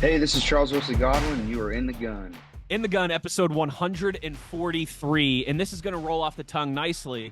Hey, this is Charles Wesley Godwin, and you are in the gun. In the Gun, episode 143, and this is going to roll off the tongue nicely.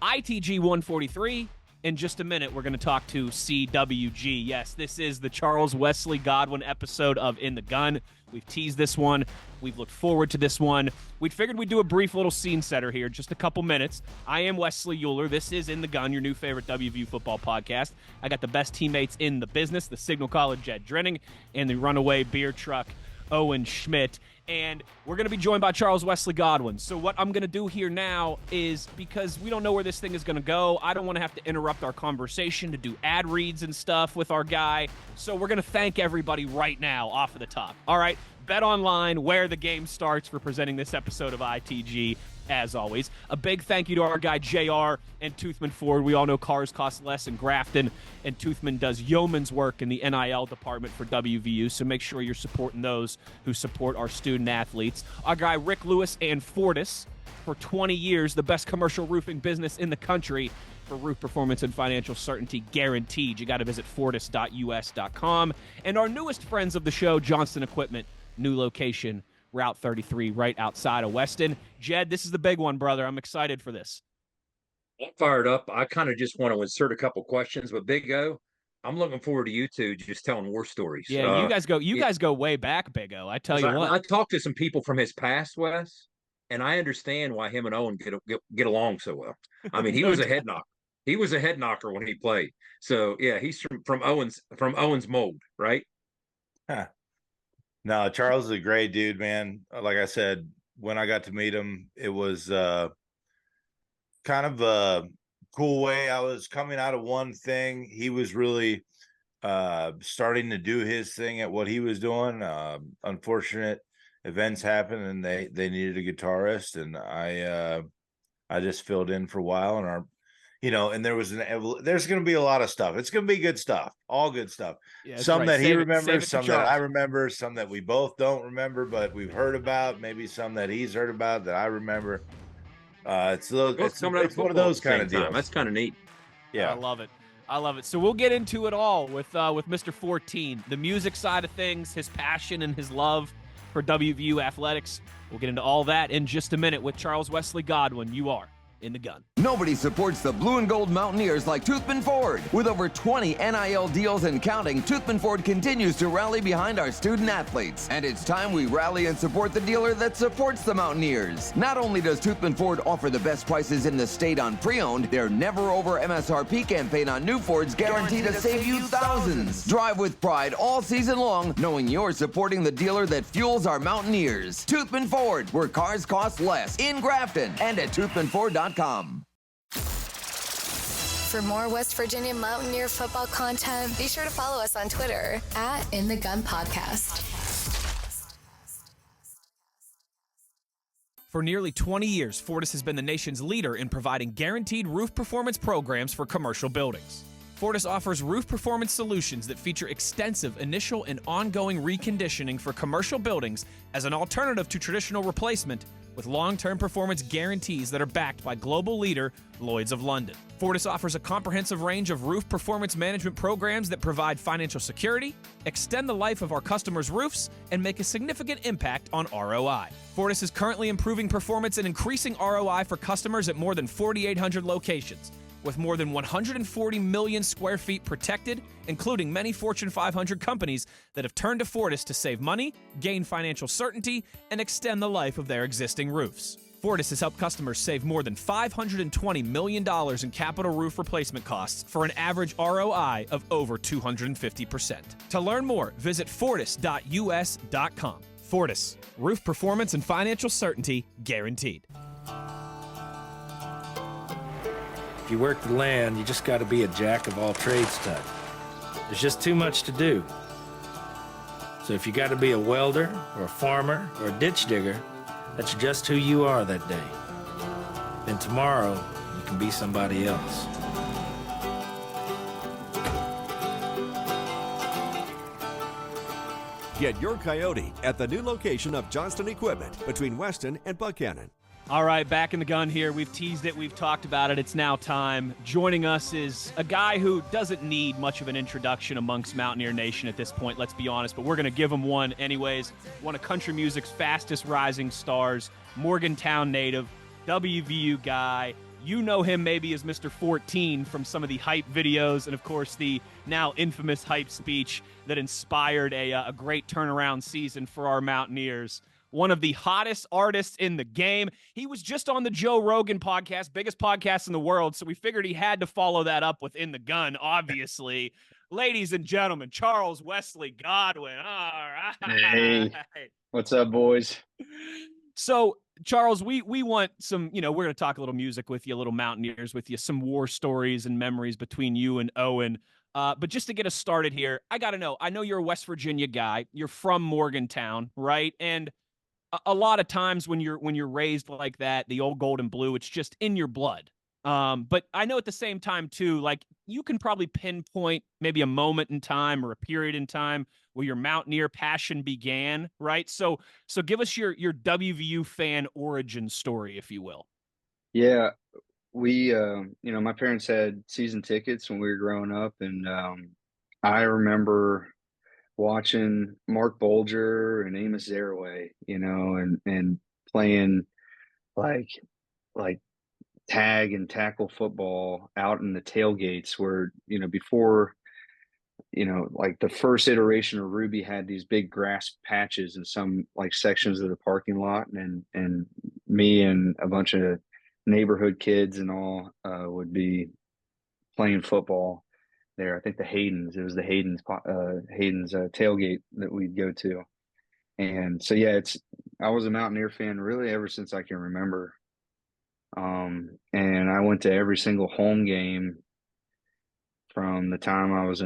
ITG 143. In just a minute, we're going to talk to CWG. Yes, this is the Charles Wesley Godwin episode of In the Gun. We've teased this one. We've looked forward to this one. We figured we'd do a brief little scene setter here, just a couple minutes. I am Wesley Euler. This is In the Gun, your new favorite WVU football podcast. I got the best teammates in the business, the Signal College Jed Drenning and the runaway Beertruck Owen Schmidt. And we're going to be joined by Charles Wesley Godwin. So what I'm going to do here now is, because we don't know where this thing is going to go, I don't want to have to interrupt our conversation to do ad reads and stuff with our guy. So we're going to thank everybody right now off of the top. All right, Bet Online, where the game starts, for presenting this episode of ITG. As always, a big thank you to our guy JR and Toothman Ford. We all know cars cost less in Grafton, and Toothman does yeoman's work in the NIL department for WVU, so make sure you're supporting those who support our student athletes. Our guy Rick Lewis and Fortis, for 20 years, the best commercial roofing business in the country for roof performance and financial certainty guaranteed. You got to visit fortis.us.com. And our newest friends of the show, Johnston Equipment, new location, Route 33, right outside of Weston. Jed, this is the big one, brother. I'm excited for this. I'm fired up. I kind of just want to insert a couple questions, but Big O, I'm looking forward to you two just telling war stories. Yeah, you guys go way back, Big O. I tell you what. I talked to some people from his past, Wes, and I understand why him and Owen get along so well. I mean, he was a head knocker. He was a head knocker when he played. So yeah, he's from Owen's mold, right? Huh. No, Charles is a great dude, man. Like I said, when I got to meet him, it was kind of a cool way. I was coming out of one thing. He was really starting to do his thing at what he was doing. Unfortunate events happened, and they needed a guitarist, and I just filled in for a while, and and there's going to be a lot of stuff. It's going to be good stuff, all good stuff. Yeah, some that he remembers, some that I remember, some that we both don't remember, but we've heard about, maybe some that he's heard about that I remember. It's one of those kind of deals. That's kind of neat. Yeah. I love it. So we'll get into it all with Mr. 14, the music side of things, his passion and his love for WVU athletics. We'll get into all that in just a minute with Charles Wesley Godwin. You are in the gun. Nobody supports the blue and gold Mountaineers like Toothman Ford. With over 20 NIL deals and counting, Toothman Ford continues to rally behind our student athletes. And it's time we rally and support the dealer that supports the Mountaineers. Not only does Toothman Ford offer the best prices in the state on pre-owned, their never over MSRP campaign on new Fords guaranteed to save you thousands. Drive with pride all season long, knowing you're supporting the dealer that fuels our Mountaineers. Toothman Ford, where cars cost less, in Grafton and at toothmanford.com. For more West Virginia Mountaineer football content, be sure to follow us on Twitter at In the Gun Podcast. For nearly 20 years, Fortis has been the nation's leader in providing guaranteed roof performance programs for commercial buildings. Fortis offers roof performance solutions that feature extensive initial and ongoing reconditioning for commercial buildings as an alternative to traditional replacement, with long-term performance guarantees that are backed by global leader Lloyd's of London. Fortis offers a comprehensive range of roof performance management programs that provide financial security, extend the life of our customers' roofs, and make a significant impact on ROI. Fortis is currently improving performance and increasing ROI for customers at more than 4,800 locations, with more than 140 million square feet protected, including many Fortune 500 companies that have turned to Fortis to save money, gain financial certainty, and extend the life of their existing roofs. Fortis has helped customers save more than $520 million in capital roof replacement costs for an average ROI of over 250%. To learn more, visit fortis.us.com. Fortis, roof performance and financial certainty guaranteed. If you work the land, you just got to be a jack of all trades type. There's just too much to do. So if you got to be a welder or a farmer or a ditch digger, that's just who you are that day. Then tomorrow, you can be somebody else. Get your Coyote at the new location of Johnston Equipment between Weston and Buchanan. All right, back in the gun here. We've teased it. We've talked about it. It's now time. Joining us is a guy who doesn't need much of an introduction amongst Mountaineer Nation at this point, let's be honest, but we're going to give him one anyways. One of country music's fastest rising stars, Morgantown native, WVU guy. You know him maybe as Mr. 14 from some of the hype videos and, of course, the now infamous hype speech that inspired a great turnaround season for our Mountaineers. One of the hottest artists in the game. He was just on the Joe Rogan podcast, biggest podcast in the world, so we figured he had to follow that up with In the Gun, obviously. Ladies and gentlemen, Charles Wesley Godwin. All right. Hey, what's up, boys? So, Charles, we want some, we're going to talk a little music with you, a little Mountaineers with you, some war stories and memories between you and Owen. But just to get us started here, I got to know, I know you're a West Virginia guy. You're from Morgantown, right? And a lot of times when you're raised like that, the old gold and blue, it's just in your blood. But I know at the same time too, like you can probably pinpoint maybe a moment in time or a period in time where your Mountaineer passion began, right? So give us your WVU fan origin story, if you will. Yeah, we, my parents had season tickets when we were growing up, and I remember watching Mark Bolger and Amos Zaraway, and playing like tag and tackle football out in the tailgates where, before, like the first iteration of Ruby had these big grass patches in some like sections of the parking lot, and me and a bunch of neighborhood kids and all would be playing football there. I think it was the Hayden's tailgate that we'd go to. And so, yeah, I was a Mountaineer fan really ever since I can remember. And I went to every single home game from the time I was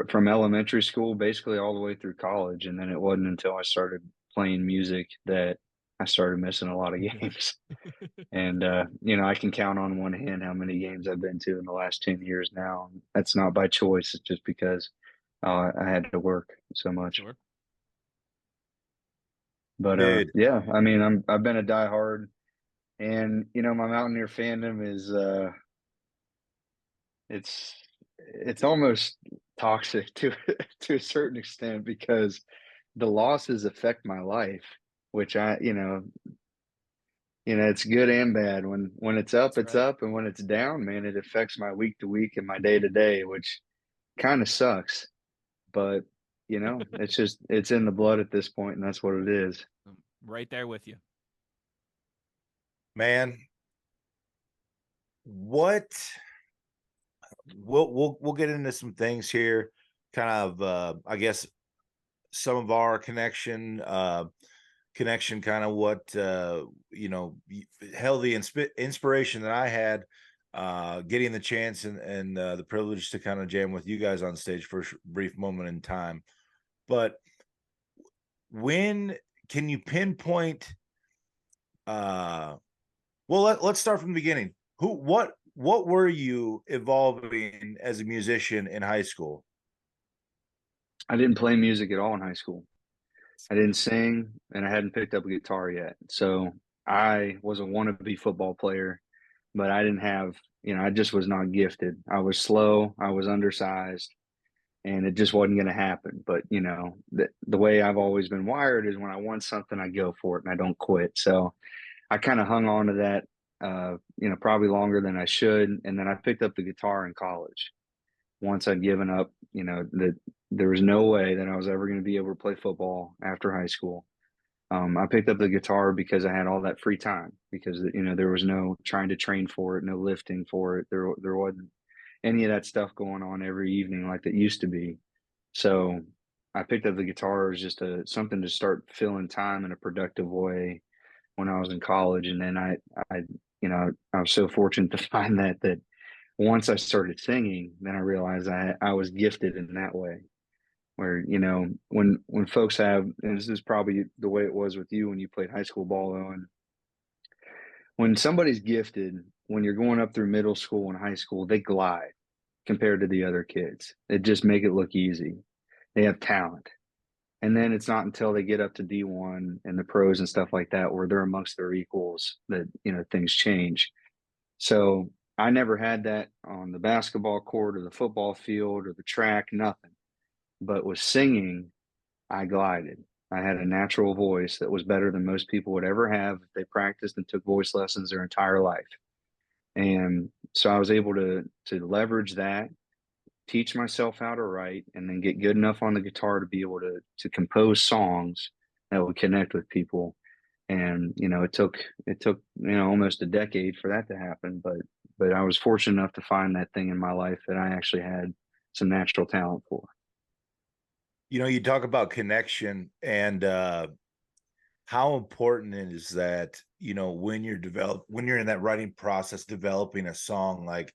from elementary school, basically all the way through college. And then it wasn't until I started playing music that I started missing a lot of games. And, I can count on one hand how many games I've been to in the last 10 years now. That's not by choice. It's just because I had to work so much. Sure. But yeah, I mean, I've been a diehard, and my Mountaineer fandom is it's almost toxic to a certain extent, because the losses affect my life, which it's good and bad. When it's up, it's up, and when it's down, man, it affects my week to week and my day to day, which kind of sucks. But it's in the blood at this point, and that's what it is. I'm right there with you, man. What we'll get into some things here, kind of I guess some of our connection, kind of what held the inspiration that I had getting the chance and the privilege to kind of jam with you guys on stage for a brief moment in time. But when can you pinpoint well, let's start from the beginning. What were you evolving as a musician in high school? I didn't play music at all in high school. I didn't sing, and I hadn't picked up a guitar yet. So I was a wannabe football player, but I didn't have, I just was not gifted. I was slow, I was undersized, and it just wasn't going to happen. But, the way I've always been wired is when I want something, I go for it and I don't quit. So I kind of hung on to that, probably longer than I should. And then I picked up the guitar in college. Once I'd given up, that there was no way that I was ever going to be able to play football after high school. I picked up the guitar because I had all that free time, because, there was no trying to train for it, no lifting for it. There wasn't any of that stuff going on every evening like that used to be. So I picked up the guitar as just something to start filling time in a productive way when I was in college. And then I was so fortunate to find that once I started singing, then I realized I was gifted in that way. Where, when folks have, and this is probably the way it was with you when you played high school ball, Owen, when somebody's gifted, when you're going up through middle school and high school, they glide compared to the other kids. It just make it look easy. They have talent. And then it's not until they get up to D1 and the pros and stuff like that, where they're amongst their equals, that, things change. So I never had that on the basketball court or the football field or the track, nothing. But with singing, I glided. I had a natural voice that was better than most people would ever have if they practiced and took voice lessons their entire life. And so I was able to leverage that, teach myself how to write, and then get good enough on the guitar to be able to compose songs that would connect with people. And it took almost a decade for that to happen, but I was fortunate enough to find that thing in my life that I actually had some natural talent for. You talk about connection, and how important is that, when you're in that writing process, developing a song, like,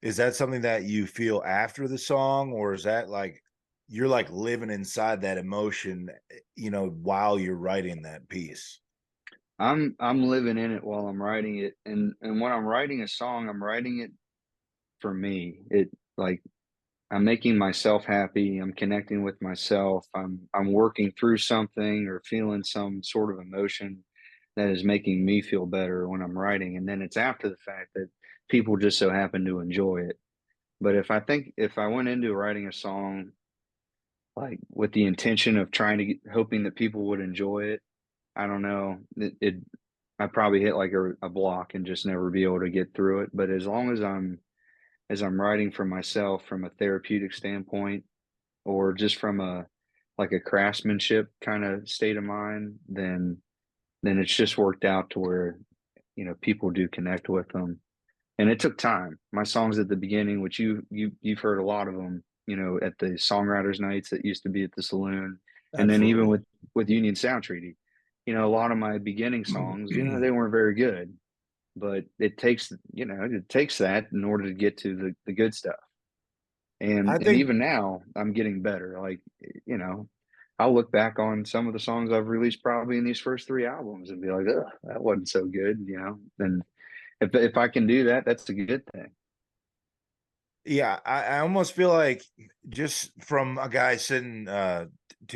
is that something that you feel after the song, or is that like you're like living inside that emotion, while you're writing that piece? I'm living in it while I'm writing it, and when I'm writing a song, I'm writing it for me. It like I'm making myself happy. I'm connecting with myself. I'm working through something or feeling some sort of emotion that is making me feel better when I'm writing. And then it's after the fact that people just so happen to enjoy it. But if I went into writing a song like with the intention of hoping that people would enjoy it, I don't know. I probably hit like a block and just never be able to get through it. But as long as I'm writing for myself from a therapeutic standpoint, or just from a like a craftsmanship kind of state of mind, then it's just worked out to where people do connect with them. And it took time. My songs at the beginning, which you've heard a lot of them, at the songwriters nights that used to be at the saloon, and then even Absolutely. with Union Sound Treaty, a lot of my beginning songs, they weren't very good, but it takes that in order to get to the good stuff. I And think even now I'm getting better. Like, I'll look back on some of the songs I've released probably in these first 3 albums and be like, "Ugh, that wasn't so good." And if I can do that, that's a good thing. Yeah, I almost feel like, just from a guy sitting to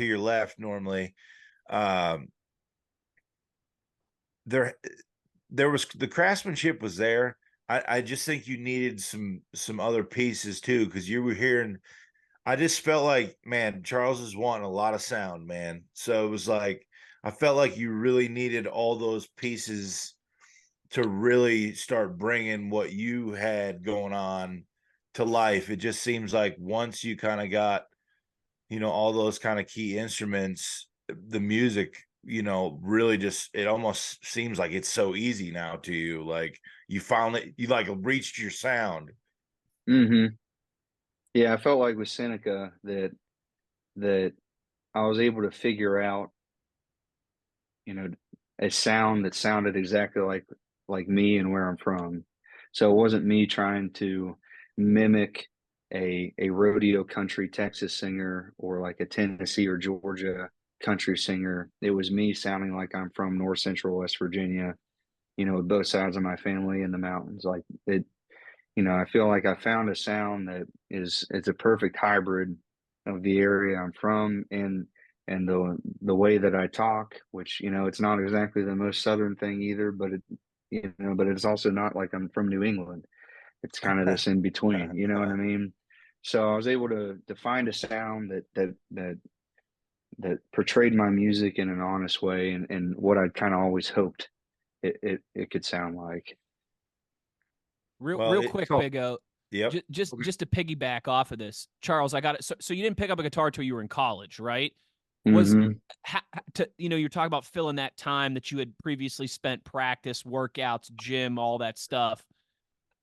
your left normally, um, there was the craftsmanship was there. I just think you needed some other pieces too, because you were hearing. I just felt like, man, Charles is wanting a lot of sound, man. So it was like I felt like you really needed all those pieces to really start bringing what you had going on to life. It just seems like once you kind of got, all those kind of key instruments, the music, really just, it almost seems like it's so easy now to you. Like you finally, you like reached your sound. Hmm. Yeah, I felt like with Seneca that I was able to figure out, you know, a sound that sounded exactly like me and where I'm from. So it wasn't me trying to mimic a rodeo country Texas singer or like a Tennessee or Georgia country singer. It was me sounding like I'm from North Central West Virginia, with both sides of my family in the mountains. Like it, I feel like I found a sound that it's a perfect hybrid of the area I'm from and the way that I talk, which it's not exactly the most southern thing either, but but it's also not like I'm from New England. It's kind of this in between, you know what I mean? So I was able to find a sound that portrayed my music in an honest way and what I'd kind of always hoped it could sound like. Real Well, real it, quick, So, Big O. yep. Just to piggyback off of this, Charles, I got it. So you didn't pick up a guitar till you were in college, right? Was Hmm. you're talking about filling that time that you had previously spent practice, workouts, gym, all that stuff.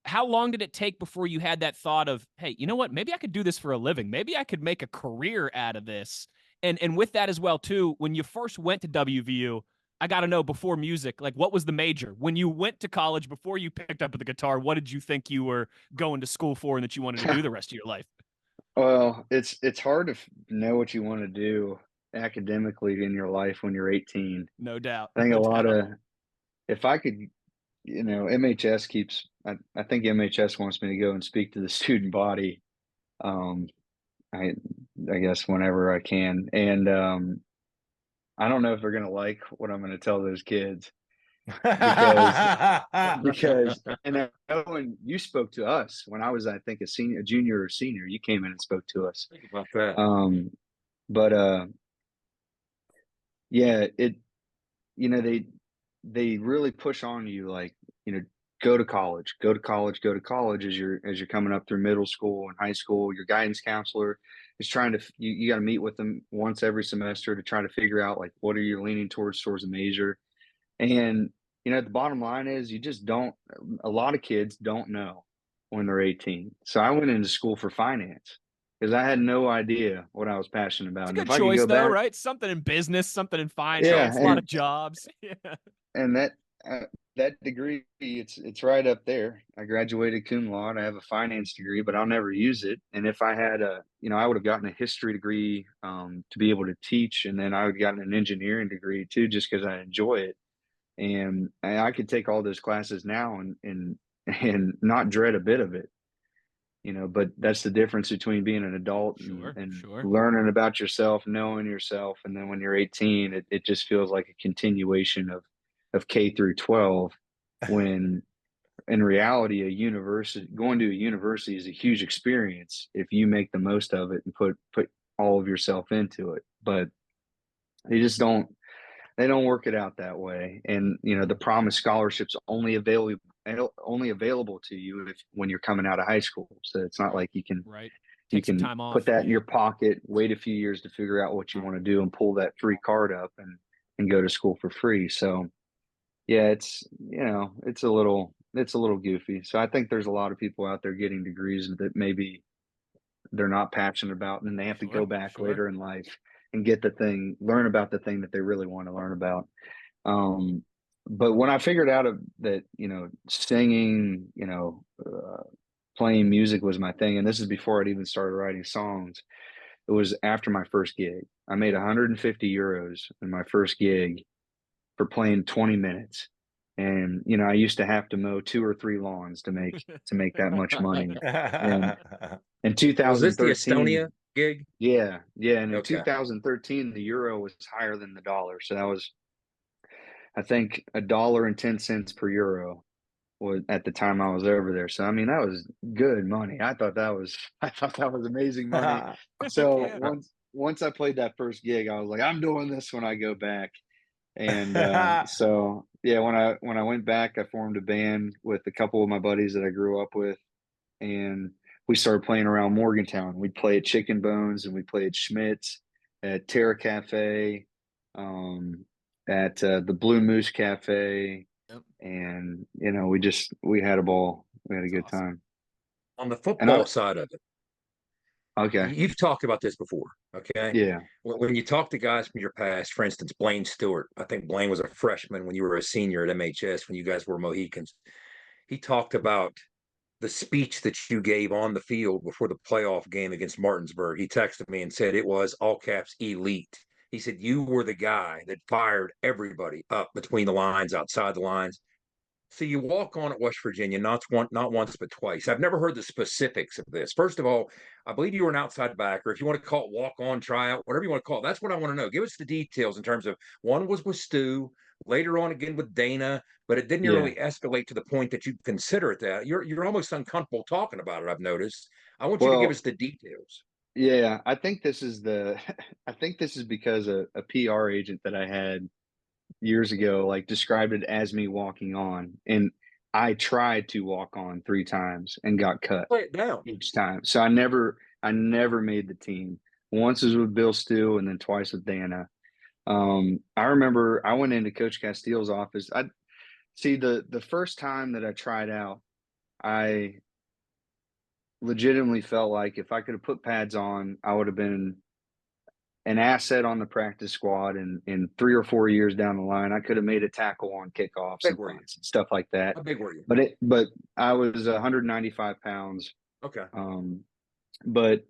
How long did it take before you had that thought of, hey, you know what? Maybe I could do this for a living. Maybe I could make a career out of this. And with that as well too, when you first went to WVU, I got to know before music, like what was the major? When you went to college, before you picked up the guitar, what did you think you were going to school for and that you wanted to do the rest of your life? Well, it's hard to know what you want to do academically in your life when you're 18. No doubt. I think No a lot doubt. of if I could, MHS I think MHS wants me to go and speak to the student body. Um, I I guess whenever I can, and I don't know if they're gonna like what I'm gonna tell those kids because and when you spoke to us when I was, I think, a junior or senior, you came in and spoke to us. Think about that. But yeah, they really push on you, like, go to college, go to college, go to college as you're coming up through middle school and high school. Your guidance counselor is trying to you got to meet with them once every semester to try to figure out, like, what are you leaning towards a major. And the bottom line is you just don't. A lot of kids don't know when they're 18. So I went into school for finance because I had no idea what I was passionate about. It's a And good if I could choice, go though, back, right? Something in business, something in yeah, finance, a lot of jobs. Yeah. and uh, that degree, it's right up there. I graduated cum laude. I have a finance degree, but I'll never use it. And if I had I would have gotten a history degree to be able to teach, and then I would have gotten an engineering degree too, just because I enjoy it. And I could take all those classes now and not dread a bit of it. But that's the difference between being an adult and Sure. learning about yourself, knowing yourself. And then when you're 18, it just feels like a continuation of K through 12, when in reality, going to a university is a huge experience if you make the most of it and put all of yourself into it. But they just don't work it out that way. And the promised scholarships only available to you when you're coming out of high school. So it's not like you can Right. you Take some can time off. put that in your pocket, wait a few years to figure out what you want to do, and pull that free card up and go to school for free. So yeah, it's a little goofy. So I think there's a lot of people out there getting degrees that maybe they're not passionate about, and they have to go back Sure. later in life and learn about the thing that they really want to learn about. But when I figured out that, singing, playing music was my thing, and this is before I'd even started writing songs. It was after my first gig. I made 150 euros in my first gig for playing 20 minutes. And, I used to have to mow 2 or 3 lawns to make that much money. And in Was this the 2013, Estonia gig? yeah, yeah, and in Okay. 2013, the euro was higher than the dollar. So that was, I think, $1.10 per euro was at the time I was over there. So I mean, that was good money. I thought that was amazing money. So Yeah. once I played that first gig, I was like, I'm doing this when I go back. And so yeah, when I went back, I formed a band with a couple of my buddies that I grew up with, and we started playing around Morgantown. We'd play at Chicken Bones, and we played at Schmidt's, at Terra Cafe, um, at the Blue Moose Cafe, Yep. and we had a ball. We had a good That's awesome. time. On the And football side of it, okay, you've talked about this before, okay? yeah, When you talk to guys from your past, for instance, Blaine Stewart, I think Blaine was a freshman when you were a senior at MHS when you guys were Mohicans. He talked about the speech that you gave on the field before the playoff game against Martinsburg. He texted me and said it was all caps elite. He said you were the guy that fired everybody up between the lines, outside the lines. So you walk on at West Virginia, not once, but twice. I've never heard the specifics of this. First of all, I believe you were an outside backer. If you want to call it walk on, tryout, whatever you want to call it, that's what I want to know. Give us the details in terms of one was with Stu, later on again with Dana, but it didn't yeah. really escalate to the point that you consider it that. You're almost uncomfortable talking about it, I've noticed. I want you to give us Well, the details. yeah. I think this is I think this is because a PR agent that I had years ago, like, described it as me walking on, and I tried to walk on 3 times and got cut Play it down. each time. So I never made the team. Once was with Bill Steele, and then twice with Dana. I remember I went into Coach Castile's office. I see the first time that I tried out, I legitimately felt like if I could have put pads on, I would have been an asset on the practice squad, and in 3 or 4 years down the line, I could have made a tackle on kickoffs How and big were you? punts and stuff like that. How big were you? But I was 195 pounds. Okay. But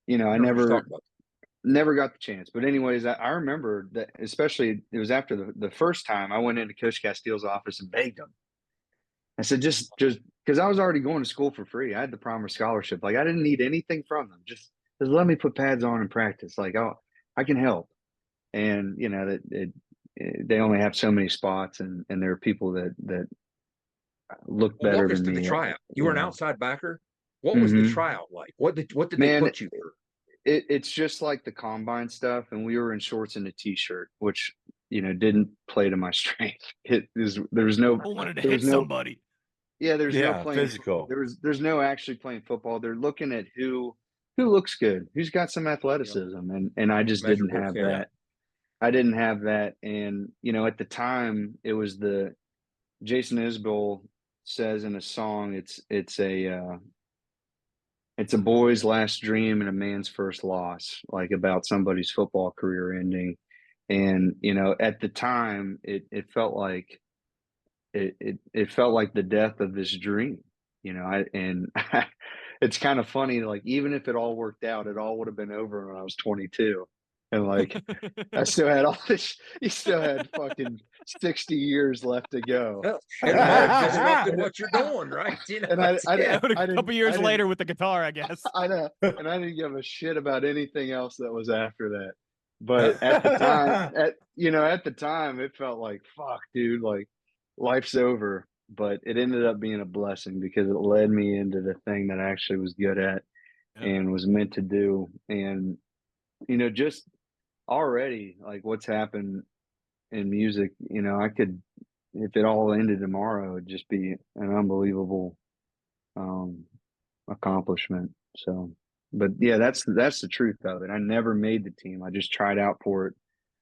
I I remember you talking about never got the chance. But anyways, I remember that, especially it was after the first time I went into Coach Castile's office and begged him. I said, just because I was already going to school for free. I had the promised scholarship. Like, I didn't need anything from them. Just let me put pads on and practice. Like, oh, I can help. and they only have so many spots, and there are people that look Well, better walk us than through the me. tryout. You were an outside backer. What was the Hmm. tryout like? What did they Man, put you through? it's just like the combine stuff, and we were in shorts and a t-shirt, which didn't play to my strength. There was no I wanted to there hit was no somebody. yeah, there's no Yeah, playing. physical. There's no actually playing football. They're looking at who looks good, who's got some Yeah. athleticism, and I just didn't Measurables. have Yeah. that. I didn't have that, and at the time it was the Jason Isbell says in a song, it's a boy's last dream and a man's first loss, like about somebody's football career ending. And at the time, it felt like it felt like the death of this dream. It's kind of funny. Like even if it all worked out, it all would have been over when I was 22, and like I still had all this. You still had fucking 60 years left to go. Well, And it I might have had, disrupted what you're doing, right? and I, I, Yeah, I a couple didn't, years I didn't, later with the guitar, I guess. I know, and I didn't give a shit about anything else that was after that. But at the time, at the time, it felt like fuck, dude, like life's over. But it ended up being a blessing because it led me into the thing that I actually was good at Yeah. and was meant to do. And just already like what's happened in music, I could, if it all ended tomorrow, it'd just be an unbelievable um, accomplishment. So, but yeah, that's the truth of it. I never made the team. I just tried out for it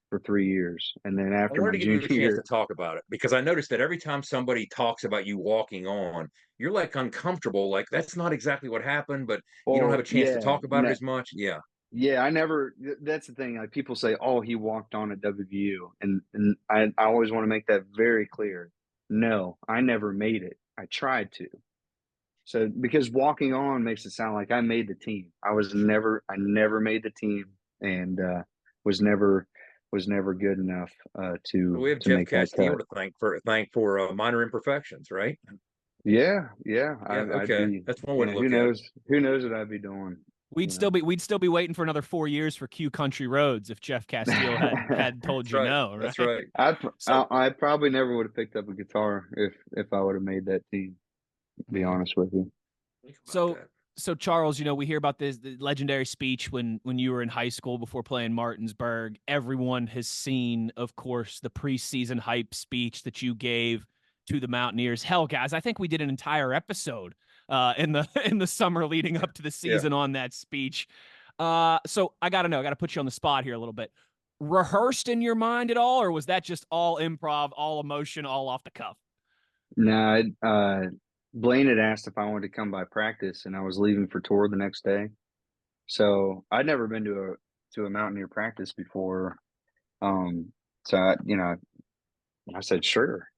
for 3 years, and then I after wanted my to give you junior a chance to year, talk about it because I noticed that every time somebody talks about you walking on, you're like uncomfortable. Like that's not exactly what happened, but you don't have well, a chance to talk about it as much. Yeah. yeah, I never. That's the thing. Like people say, "Oh, he walked on at WVU," and I always want to make that very clear. No, I never made it. I tried to. So because walking on makes it sound like I made the team. I never made the team, and was never was never good enough So we have to Jeff make that Castile cut. to thank for minor imperfections, right? Yeah, yeah, Yeah. I'd Okay. be. That's one way to Yeah, look at it. who knows what I'd be doing. We'd You still know. be waiting for another 4 years for Q Country Roads if Jeff Castile had told That's you right. no, That's right? right. So I probably never would have picked up a guitar if I would have made that team. To be honest with you. Think about so that. so Charles, we hear about the legendary speech when you were in high school before playing Martinsburg. Everyone has seen, of course, the preseason hype speech that you gave to the Mountaineers. Hell, guys, I think we did an entire episode in the in the summer leading up to the Yeah. season on that speech. So I got to put you on the spot here a little bit. Rehearsed in your mind at all, or was that just all improv, all emotion, all off the cuff? No, Blaine had asked if I wanted to come by practice, and I was leaving for tour the next day. So I'd never been to a Mountaineer practice before. So I said sure,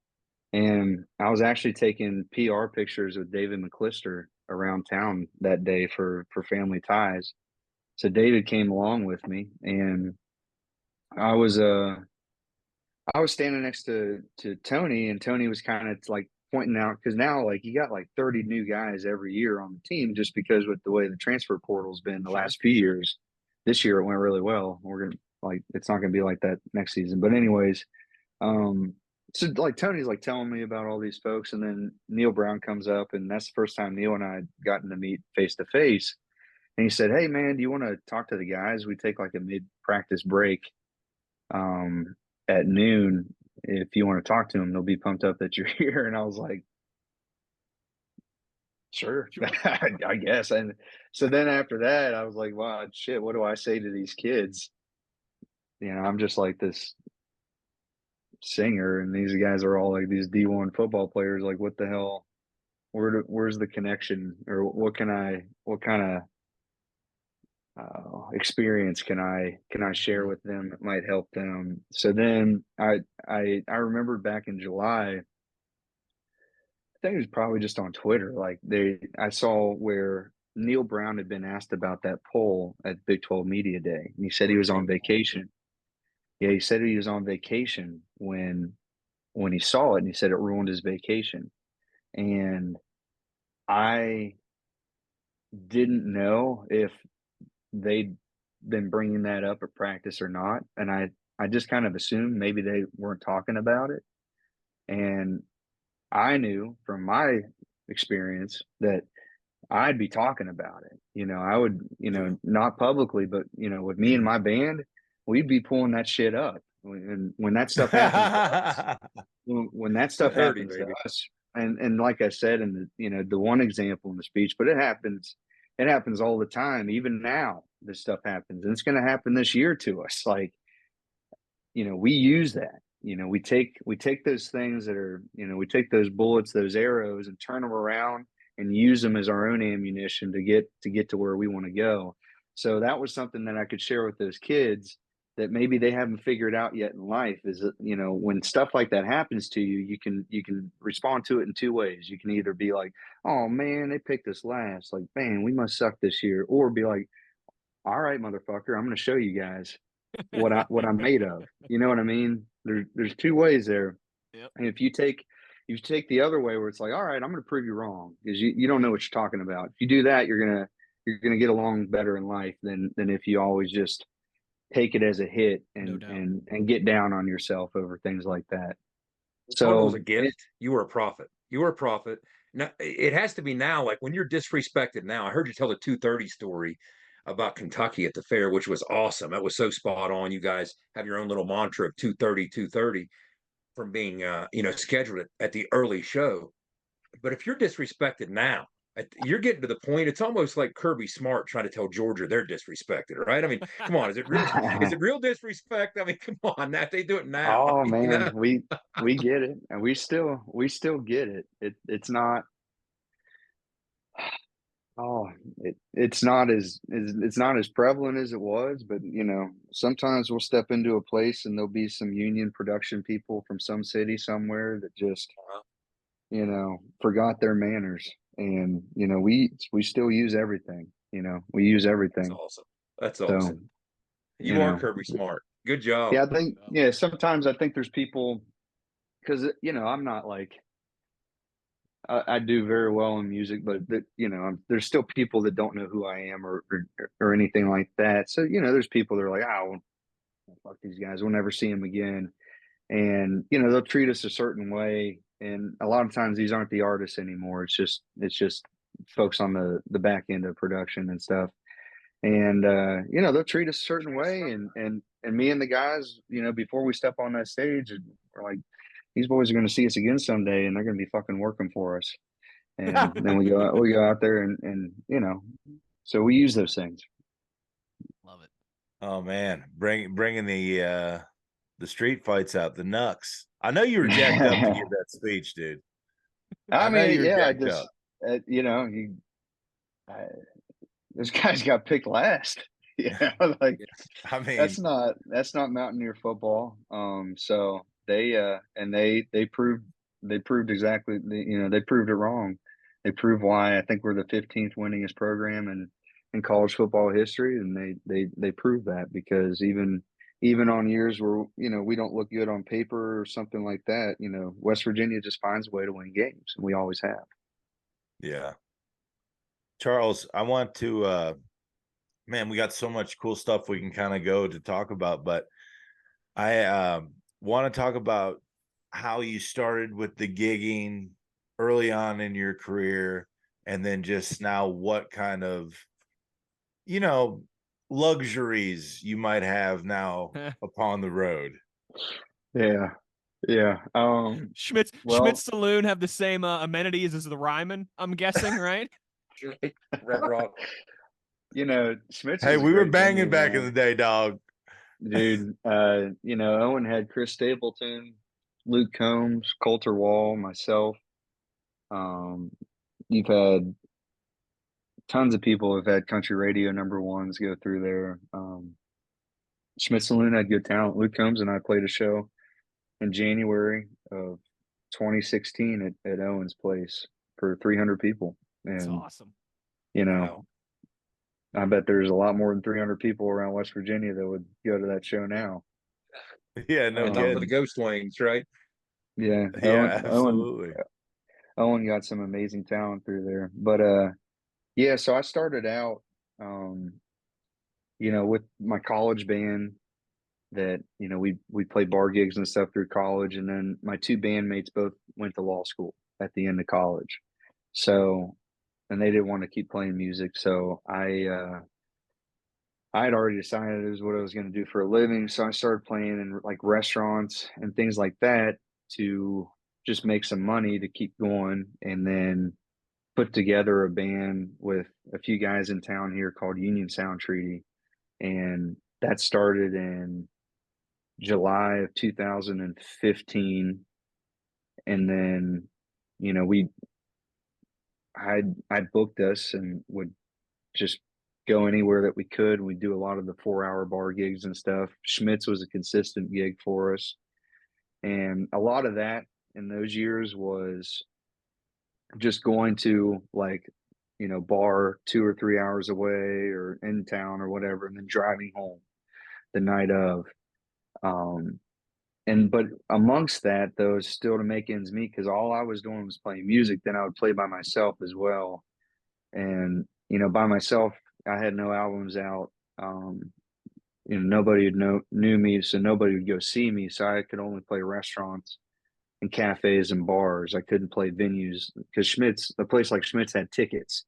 and I was actually taking PR pictures with David McClister around town that day for Family Ties. So David came along with me, and I was I was standing next to Tony, and Tony was kind of like pointing out because now like you got like 30 new guys every year on the team just because with the way the transfer portal's been the last few years. This year it went really well. We're gonna like it's not gonna be like that next season. But anyways, um, so like Tony's like telling me about all these folks, and then Neil Brown comes up, and that's the first time Neil and I had gotten to meet face to face. And he said, "Hey man, do you want to talk to the guys? We take like a mid practice break." At noon, if you want to talk to them, they'll be pumped up that you're here. And I was like, sure, I guess. And so then after that, I was like, wow, shit, what do I say to these kids? I'm just like this singer, and these guys are all like these D1 football players. Like, what the hell? Where's the connection, or what kind of experience can I share with them that might help them? So then I remembered back in July, I think it was probably just on Twitter, like I saw where Neil Brown had been asked about that poll at Big 12 Media Day, and he said he was on vacation. Yeah, he said he was on vacation when he saw it, and he said it ruined his vacation. And I didn't know if they'd been bringing that up at practice or not. And I I just kind of assumed maybe they weren't talking about it. And I knew from my experience that I'd be talking about it. I would, not publicly, but, with me and my band, we'd be pulling that shit up. When that stuff happens to us, when that stuff Dirty, happens to baby. us, and like I said in the one example in the speech, but it happens all the time. Even now, this stuff happens, and it's going to happen this year to us. Like, we use that. We take those things that are, we take those bullets, those arrows, and turn them around and use them as our own ammunition to get to where we want to go. So that was something that I could share with those kids that maybe they haven't figured out yet in life, is that, when stuff like that happens to you, you can respond to it in two ways. You can either be like, oh man, they picked us last, like, man, we must suck this year, or be like, all right, motherfucker, I'm going to show you guys what I'm made of. You know what I mean? There's two ways there. Yep. And if you take the other way, where it's like, all right, I'm going to prove you wrong, because you don't know what you're talking about. If you do that, you're gonna get along better in life than if you always just take it as a hit No and doubt. and get down on yourself over things like that. Football was So a gift. You were a prophet. You were a prophet. Now it has to be now. Like when you're disrespected now. I heard you tell the 230 story about Kentucky at the fair, which was awesome. That was so spot on. You guys have your own little mantra of 230, 230 from being scheduled at the early show. But if you're disrespected now, you're getting to the point. It's almost like Kirby Smart trying to tell Georgia they're disrespected, right? I mean, come on, is it real? Is it real disrespect? I mean, come on, that they do it now, oh you man, know? we get it, and we still get it. It's not. Oh, it's not as prevalent as it was, but sometimes we'll step into a place and there'll be some union production people from some city somewhere that just forgot their manners, and we still use everything. We use That's everything. awesome. That's So awesome. you You are know, Kirby Smart. Good job. yeah, I think yeah. Sometimes I think there's people, because I'm not like. I do very well in music, but there's still people that don't know who I am, or anything like that. So there's people that are like, "Oh, fuck these guys. We'll never see them again," and they'll treat us a certain way. And a lot of times these aren't the artists anymore. It's just folks on the back end of production and stuff. And they'll treat us a certain way, and me and the guys, before we step on that stage, we're like, these boys are going to see us again someday, and they're going to be fucking working for us. And then we go out there, and so we use those things. Love it. Oh man, bringing the street fights out, the knucks. I know you were jacked up to give that speech, dude. I know mean, you're yeah, I jacked just up. this guy's got picked last. Like I mean, that's not Mountaineer football. So they proved exactly, they proved it wrong. They proved why I think we're the 15th winningest program in college football history, and they proved that, because even on years where we don't look good on paper or something like that, West Virginia just finds a way to win games, and we always have. yeah. Charles, I want to man, we got so much cool stuff we can kind of go to talk about, but I want to talk about how you started with the gigging early on in your career, and then just now what kind of luxuries you might have now upon the road. Yeah. Schmidt's Well, Saloon have the same amenities as the Ryman, I'm guessing, right? Red Rock. Schmitz Hey, was a we were great banging venue, back in man. the day, dog. Dude, Owen had Chris Stapleton, Luke Combs, Coulter Wall, myself. Um, you've had tons of people have had country radio number ones go through there. Schmidt Saloon had good talent. Luke Combs and I played a show in January of 2016 at Owen's place for 300 people. That's And, awesome. Wow. I bet there's a lot more than 300 people around West Virginia that would go to that show now. Yeah, no And not for the kidding. ghost wings, right? Yeah, Yeah, absolutely. Owen got some amazing talent through there. But yeah, so I started out with my college band, that, you know, we played bar gigs and stuff through college. And then my two bandmates both went to law school at the end of college. So, and they didn't want to keep playing music. So I had already decided it was what I was going to do for a living. So I started playing in like restaurants and things like that to just make some money to keep going. And then put together a band with a few guys in town here called Union Sound Treaty. And that started in July of 2015. And then, you know, I booked us and would just go anywhere that we could. We do a lot of the 4-hour bar gigs and stuff. Schmitz was a consistent gig for us. And a lot of that in those years was just going to, like, you know, bar 2 or 3 hours away or in town or whatever, and then driving home the night of. But amongst that, though, is still to make ends meet, because all I was doing was playing music. Then I would play by myself as well. And, you know, by myself, I had no albums out. You know, nobody knew me, so nobody would go see me. So I could only play restaurants and cafes and bars. I couldn't play venues because a place like Schmitz had tickets.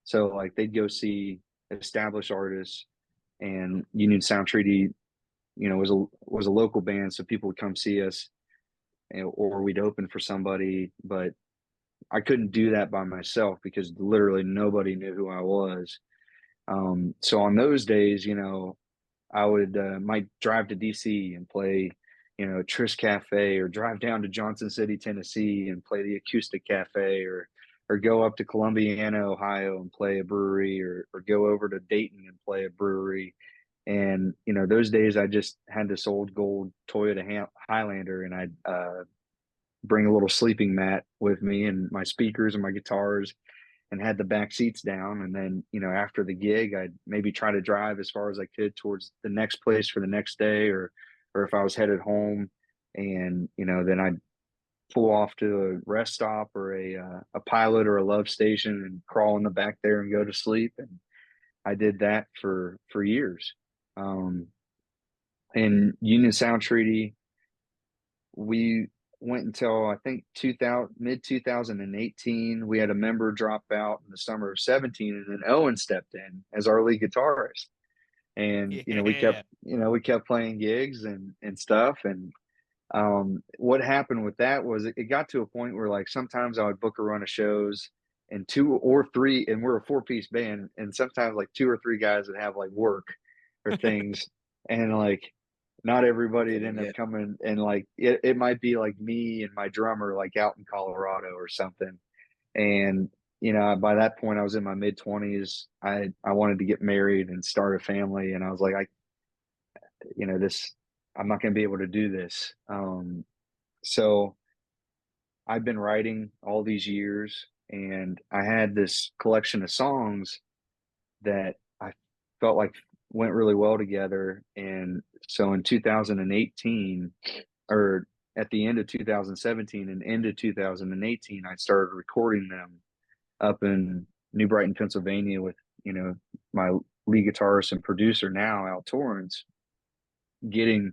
So like they'd go see established artists, and Union Sound Treaty, you know, was a local band, so people would come see us, or we'd open for somebody. But I couldn't do that by myself because literally nobody knew who I was. So on those days, you know, I would might drive to DC and play, you know, Tris Cafe, or drive down to Johnson City, Tennessee, and play the Acoustic Cafe, or go up to Columbiana, Ohio, and play a brewery, or go over to Dayton and play a brewery. And, you know, those days I just had this old gold Toyota Highlander, and I'd bring a little sleeping mat with me and my speakers and my guitars, and had the back seats down. And then, you know, after the gig, I'd maybe try to drive as far as I could towards the next place for the next day, or if I was headed home, and, you know, then I'd pull off to a rest stop or a pilot or a love station and crawl in the back there and go to sleep. And I did that for years. In Union Sound Treaty, we went until I think mid 2018. We had a member drop out in the summer of 17, and then Owen stepped in as our lead guitarist. And you know, we kept playing gigs and stuff. And what happened with that was it got to a point where, like, sometimes I would book a run of shows, and 2 or 3, and we're a 4-piece band, and sometimes like 2 or 3 guys would have like work or things, and like not everybody would end up coming. And like it might be like me and my drummer, like out in Colorado or something. And, you know, by that point I was in my mid-20s. I wanted to get married and start a family, and I was like, you know, I'm not going to be able to do this. So I've been writing all these years, and I had this collection of songs that I felt like went really well together. And so in 2018, or at the end of 2017 and into 2018, I started recording them up in New Brighton, Pennsylvania, with, you know, my lead guitarist and producer now, Al Torrance, getting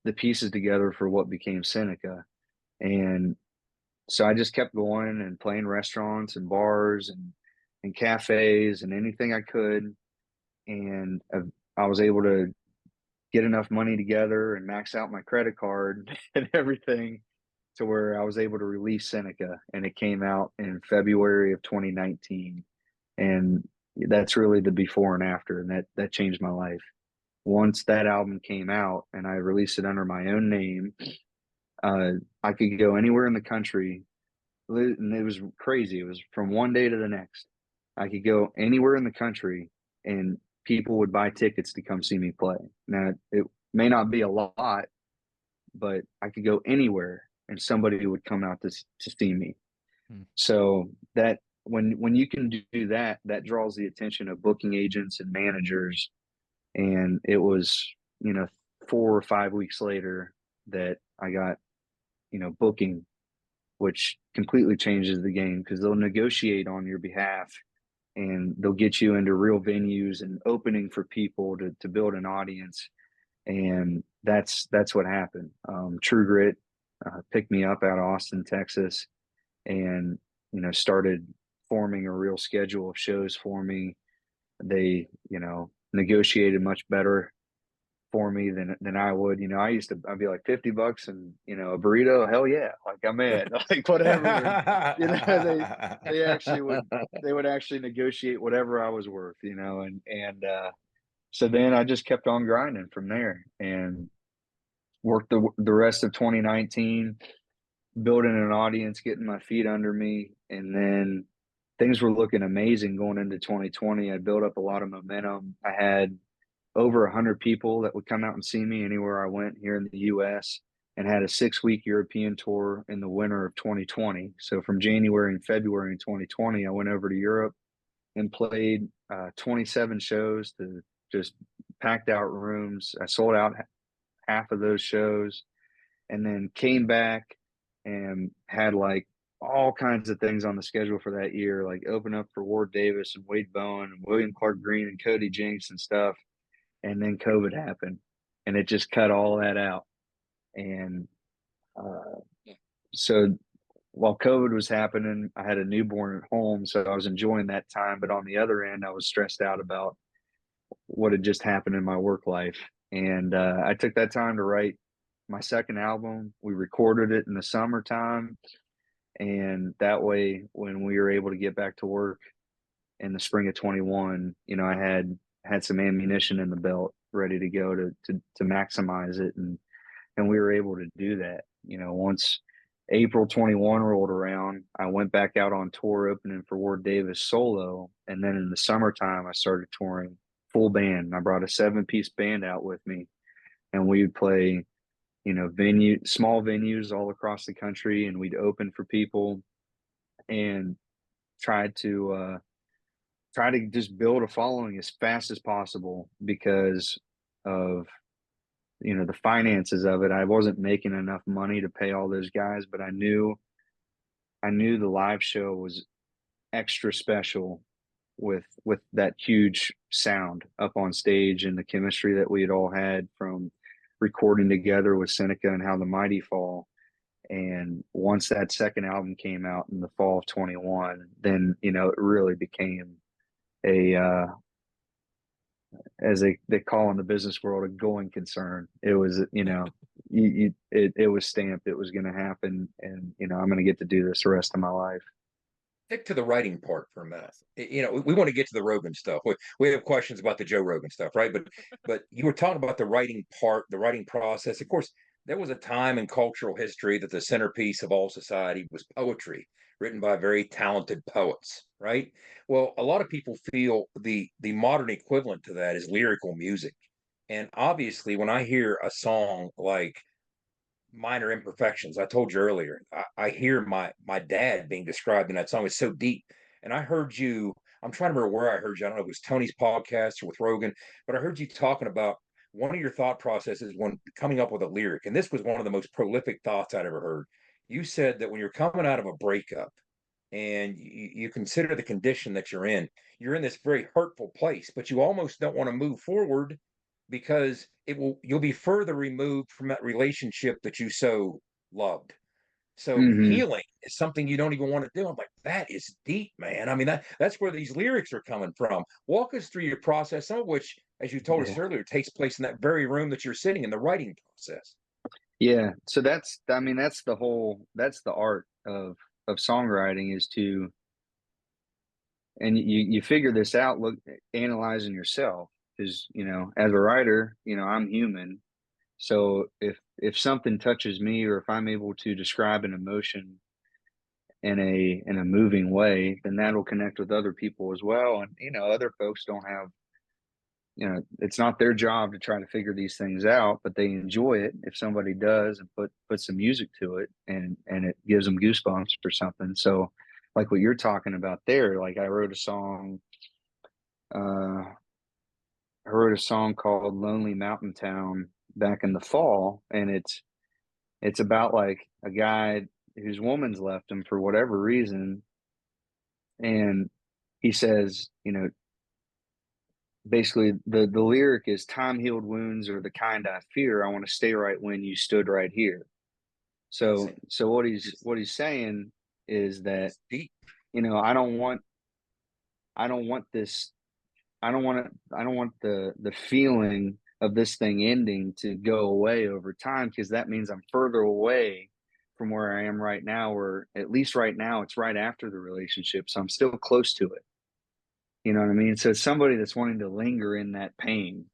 the pieces together for what became Seneca. And so I just kept going and playing restaurants and bars and cafes and anything I could. And I was able to get enough money together and max out my credit card and everything to where I was able to release Seneca. And it came out in February of 2019. And that's really the before and after. And that changed my life. Once that album came out and I released it under my own name, I could go anywhere in the country. And it was crazy. It was from one day to the next. I could go anywhere in the country, and people would buy tickets to come see me play. Now, it may not be a lot, but I could go anywhere and somebody would come out to see me. So that when you can do that, that draws the attention of booking agents and managers. And it was, you know, 4 or 5 weeks later that I got, you know, booking, which completely changes the game, because they'll negotiate on your behalf, and they'll get you into real venues and opening for people to build an audience. And that's what happened. True Grit picked me up out of Austin, Texas, and started forming a real schedule of shows for me. They negotiated much better for me than I would. I'd be like $50 and a burrito, hell yeah, like I'm in, like whatever. They would actually negotiate whatever I was worth, and so then I just kept on grinding from there and worked the rest of 2019 building an audience, getting my feet under me, and then things were looking amazing going into 2020. I built up a lot of momentum. I had over 100 people that would come out and see me anywhere I went here in the US, and had a 6-week European tour in the winter of 2020. So from January and February in 2020, I went over to Europe and played 27 shows to just packed out rooms. I sold out half of those shows, and then came back and had like all kinds of things on the schedule for that year, like open up for Ward Davis and Wade Bowen and William Clark Green and Cody Jinks and stuff. And then COVID happened, and it just cut all that out. And so while COVID was happening, I had a newborn at home, so I was enjoying that time. But on the other end, I was stressed out about what had just happened in my work life. And I took that time to write my second album. We recorded it in the summertime, and that way, when we were able to get back to work in the spring of 21, I had some ammunition in the belt ready to go to maximize it, and we were able to do that. Once April 21 rolled around, I went back out on tour opening for Ward Davis solo, and then in the summertime I started touring full band. I brought a 7-piece band out with me, and we would play small venues all across the country, and we'd open for people and try to just build a following as fast as possible because of the finances of it. I wasn't making enough money to pay all those guys, but I knew the live show was extra special with that huge sound up on stage and the chemistry that we had all had from recording together with Seneca and How the Mighty Fall. And once that second album came out in the fall of 21, then it really became a as they call in the business world, a going concern. It was it was stamped, it was going to happen, and I'm going to get to do this the rest of my life. Stick to the writing part for a minute. We want to get to the Rogan stuff. We have questions about the Joe Rogan stuff, right? But you were talking about the writing part, the writing process. Of course, there was a time in cultural history that the centerpiece of all society was poetry, written by very talented poets, right? Well, a lot of people feel the modern equivalent to that is lyrical music. And obviously, when I hear a song like Minor Imperfections, I told you earlier, I hear my dad being described in that song. It's so deep. And I heard you, I'm trying to remember where I heard you. I don't know if it was Tony's podcast or with Rogan, but I heard you talking about one of your thought processes when coming up with a lyric. And this was one of the most prolific thoughts I'd ever heard. You said that when you're coming out of a breakup and you consider the condition that you're in this very hurtful place, but you almost don't want to move forward because you'll be further removed from that relationship that you so loved. So Mm-hmm. healing is something you don't even want to do. I'm like, that is deep, man. I mean, that's where these lyrics are coming from. Walk us through your process, some of which, as you told us earlier, takes place in that very room that you're sitting in, the writing process. Yeah. So that's the art of songwriting, is to, and you figure this out, analyzing yourself, because as a writer, I'm human. So if something touches me, or if I'm able to describe an emotion in a moving way, then that'll connect with other people as well. And other folks don't have, it's not their job to try to figure these things out, but they enjoy it if somebody does and put some music to it, and it gives them goosebumps or something. So like what you're talking about there, like I wrote a song called Lonely Mountain Town back in the fall, and it's about like a guy whose woman's left him for whatever reason, and he says, basically the lyric is time healed wounds are the kind I fear. I want to stay right when you stood right here. So what he's saying is that, It's deep. I don't want this I don't want the feeling of this thing ending to go away over time, because that means I'm further away from where I am right now, or at least right now it's right after the relationship, so I'm still close to it. You know what I mean? So it's somebody that's wanting to linger in that pain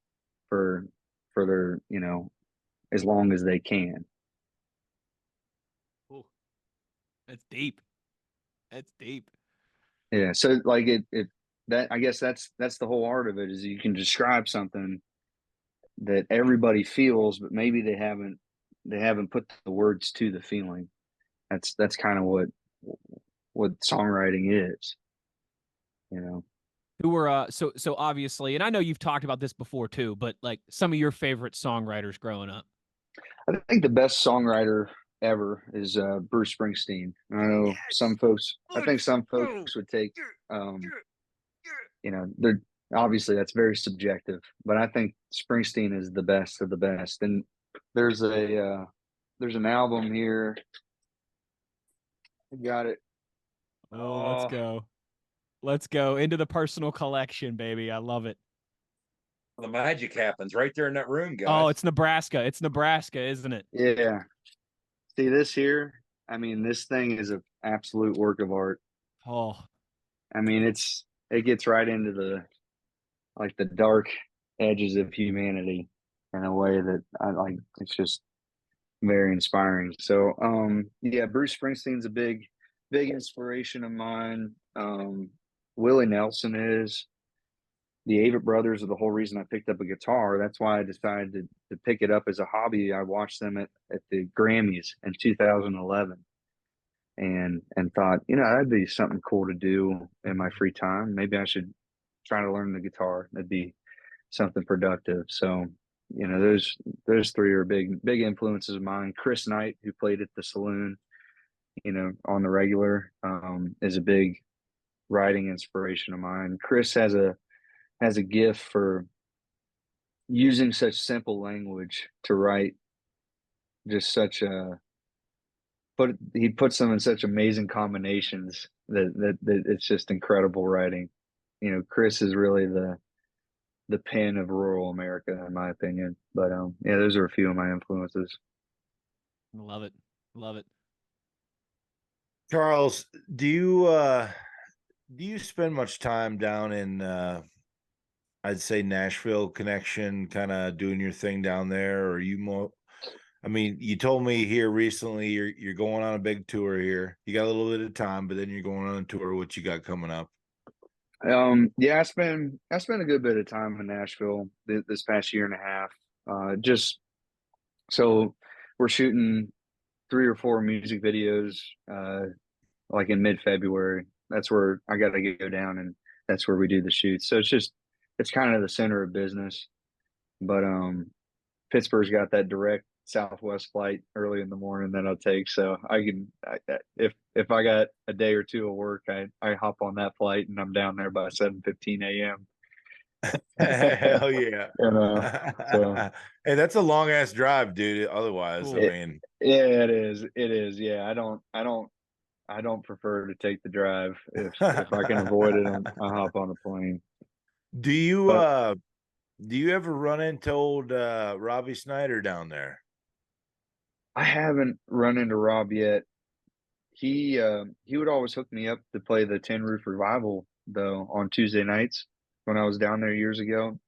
for their, as long as they can. Ooh, that's deep. That's deep. Yeah. So like it that I guess that's the whole art of it, is you can describe something that everybody feels, but maybe they haven't put the words to the feeling. That's kind of what songwriting is, you know. Who were so obviously, and I know you've talked about this before too, but like some of your favorite songwriters growing up. I think the best songwriter ever is Bruce Springsteen. I know some folks. I think some folks would take, they're obviously that's very subjective, but I think Springsteen is the best of the best. And there's there's an album here. I got it. Oh, let's go. Let's go into the personal collection, baby. I love it. The magic happens right there in that room, guys. Oh, it's Nebraska. It's Nebraska, isn't it? Yeah. See this here? I mean, this thing is an absolute work of art. Oh, I mean, it gets right into the dark edges of humanity in a way that I like. It's just very inspiring. So, yeah, Bruce Springsteen's a big inspiration of mine. Willie Nelson is. The Avett Brothers are the whole reason I picked up a guitar. That's why I decided to pick it up as a hobby. I watched them at the Grammys in 2011, and thought, that'd be something cool to do in my free time. Maybe I should try to learn the guitar. That'd be something productive. So, those three are big influences of mine. Chris Knight, who played at the Saloon, on the regular, is a big writing inspiration of mine. Chris has a gift for using such simple language to write just he puts them in such amazing combinations that it's just incredible writing. Chris is really the pen of rural America, in my opinion. But yeah, those are a few of my influences. love it. Love it. Charles, do you spend much time down in I'd say Nashville connection, kind of doing your thing down there, or are you more? I mean, you told me here recently you're going on a big tour here. You got a little bit of time, but then you're going on a tour. What you got coming up? Yeah, I spent a good bit of time in Nashville this past year and a half. Just so we're shooting 3 or 4 music videos, like in mid-February. That's where I got to go down, and that's where we do the shoots. So it's kind of the center of business. But Pittsburgh's got that direct Southwest flight early in the morning that I'll take, so if I got a day or two of work, I hop on that flight and I'm down there by 7:15 a.m. Hell yeah! So Hey, that's a long ass drive, dude. Otherwise, Cool. I mean, yeah, it is. Yeah, I don't prefer to take the drive. If I can avoid it, I'll hop on a plane. do you But do you ever run into old Robbie Snyder down there? I haven't run into Rob yet. He would always hook me up to play the Tin Roof Revival though on Tuesday nights when I was down there years ago.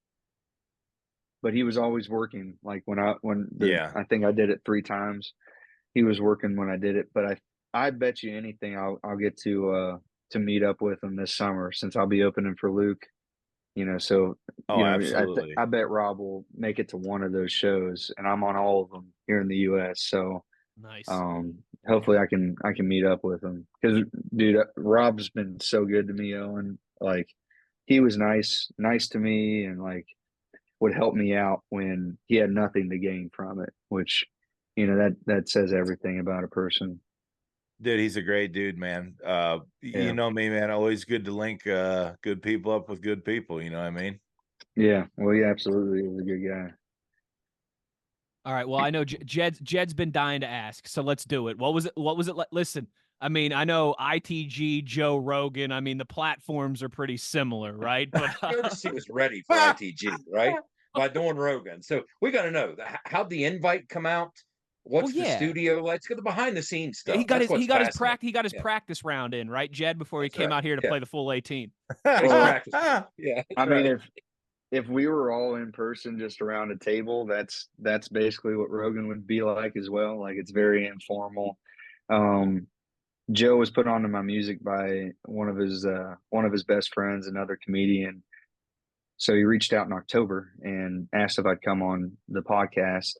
But he was always working. Like Yeah. I think I did it 3 times. He was working when I did it. But I bet you anything I'll get to meet up with him this summer, since I'll be opening for Luke. So Oh, absolutely. I bet Rob will make it to one of those shows, and I'm on all of them here in the U.S. So Nice. hopefully I can meet up with him, because dude, Rob's been so good to me, Owen. Like, he was nice to me, and like would help me out when he had nothing to gain from it, which that says everything about a person. Dude, he's a great dude, man. Yeah. You know me, man. Always good to link good people up with good people. You know what I mean? Yeah, well, he absolutely was a good guy. All right. Well, I know Jed's been dying to ask, so let's do it. What was it? What was it like? Listen, I mean, I know ITG, Joe Rogan. I mean, the platforms are pretty similar, right? But Notice he was ready for ITG, right? By doing Rogan. So we got to know how'd the invite come out? well, What's the yeah. studio like? Let's get the behind the scenes Yeah, stuff. That's what's fascinating. he got his Yeah, practice round in, right, Jed, before he that's came right. out here to Yeah, play the full 18. got his Well, practice. Yeah, I that's mean, right. if we were all in person, just around a table, that's basically what Rogan would be like as well. Like it's very informal. Um, Joe was put onto my music by one of his best friends, another comedian. So he reached out in October and asked if I'd come on the podcast.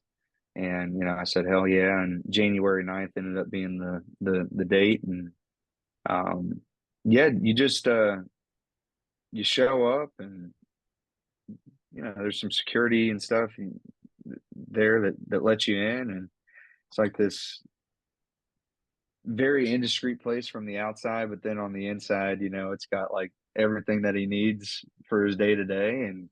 And, I said, hell yeah. And January 9th ended up being the date. And, yeah, you show up and, there's some security and stuff there that lets you in. And it's like this very indiscreet place from the outside, but then on the inside, it's got like everything that he needs for his day to day. And,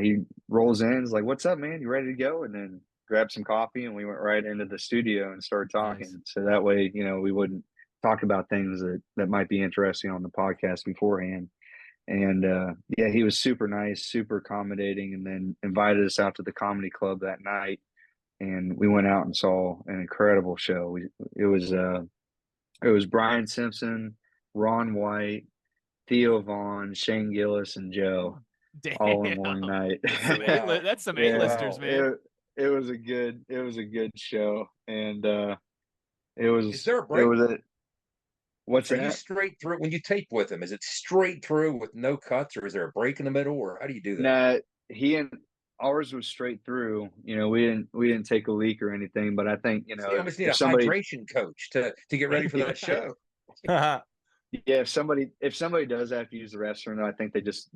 he rolls in, is like, "What's up, man? You ready to go?" And then grabbed some coffee, and we went right into the studio and started Nice. talking. So that way, we wouldn't talk about things that might be interesting on the podcast beforehand. And yeah, he was super nice, super accommodating, and then invited us out to the comedy club that night. And we went out and saw an incredible show. It was it was Brian Simpson, Ron White, Theo Vaughn, Shane Gillis, and Joe all in one Damn. night. Wow. That's some Yeah, A-listers, Wow. man. it was a good show, and Is there a it break? was a what's Are you that? straight through when you tape with him? Is it straight through with no cuts, or is there a break in the middle, or how do you do that? Nah, he and ours was straight through. We didn't take a leak or anything, but I think See, I if almost need a if somebody hydration coach to get ready for that show. yeah, if somebody does have to use the restroom, though, I think they just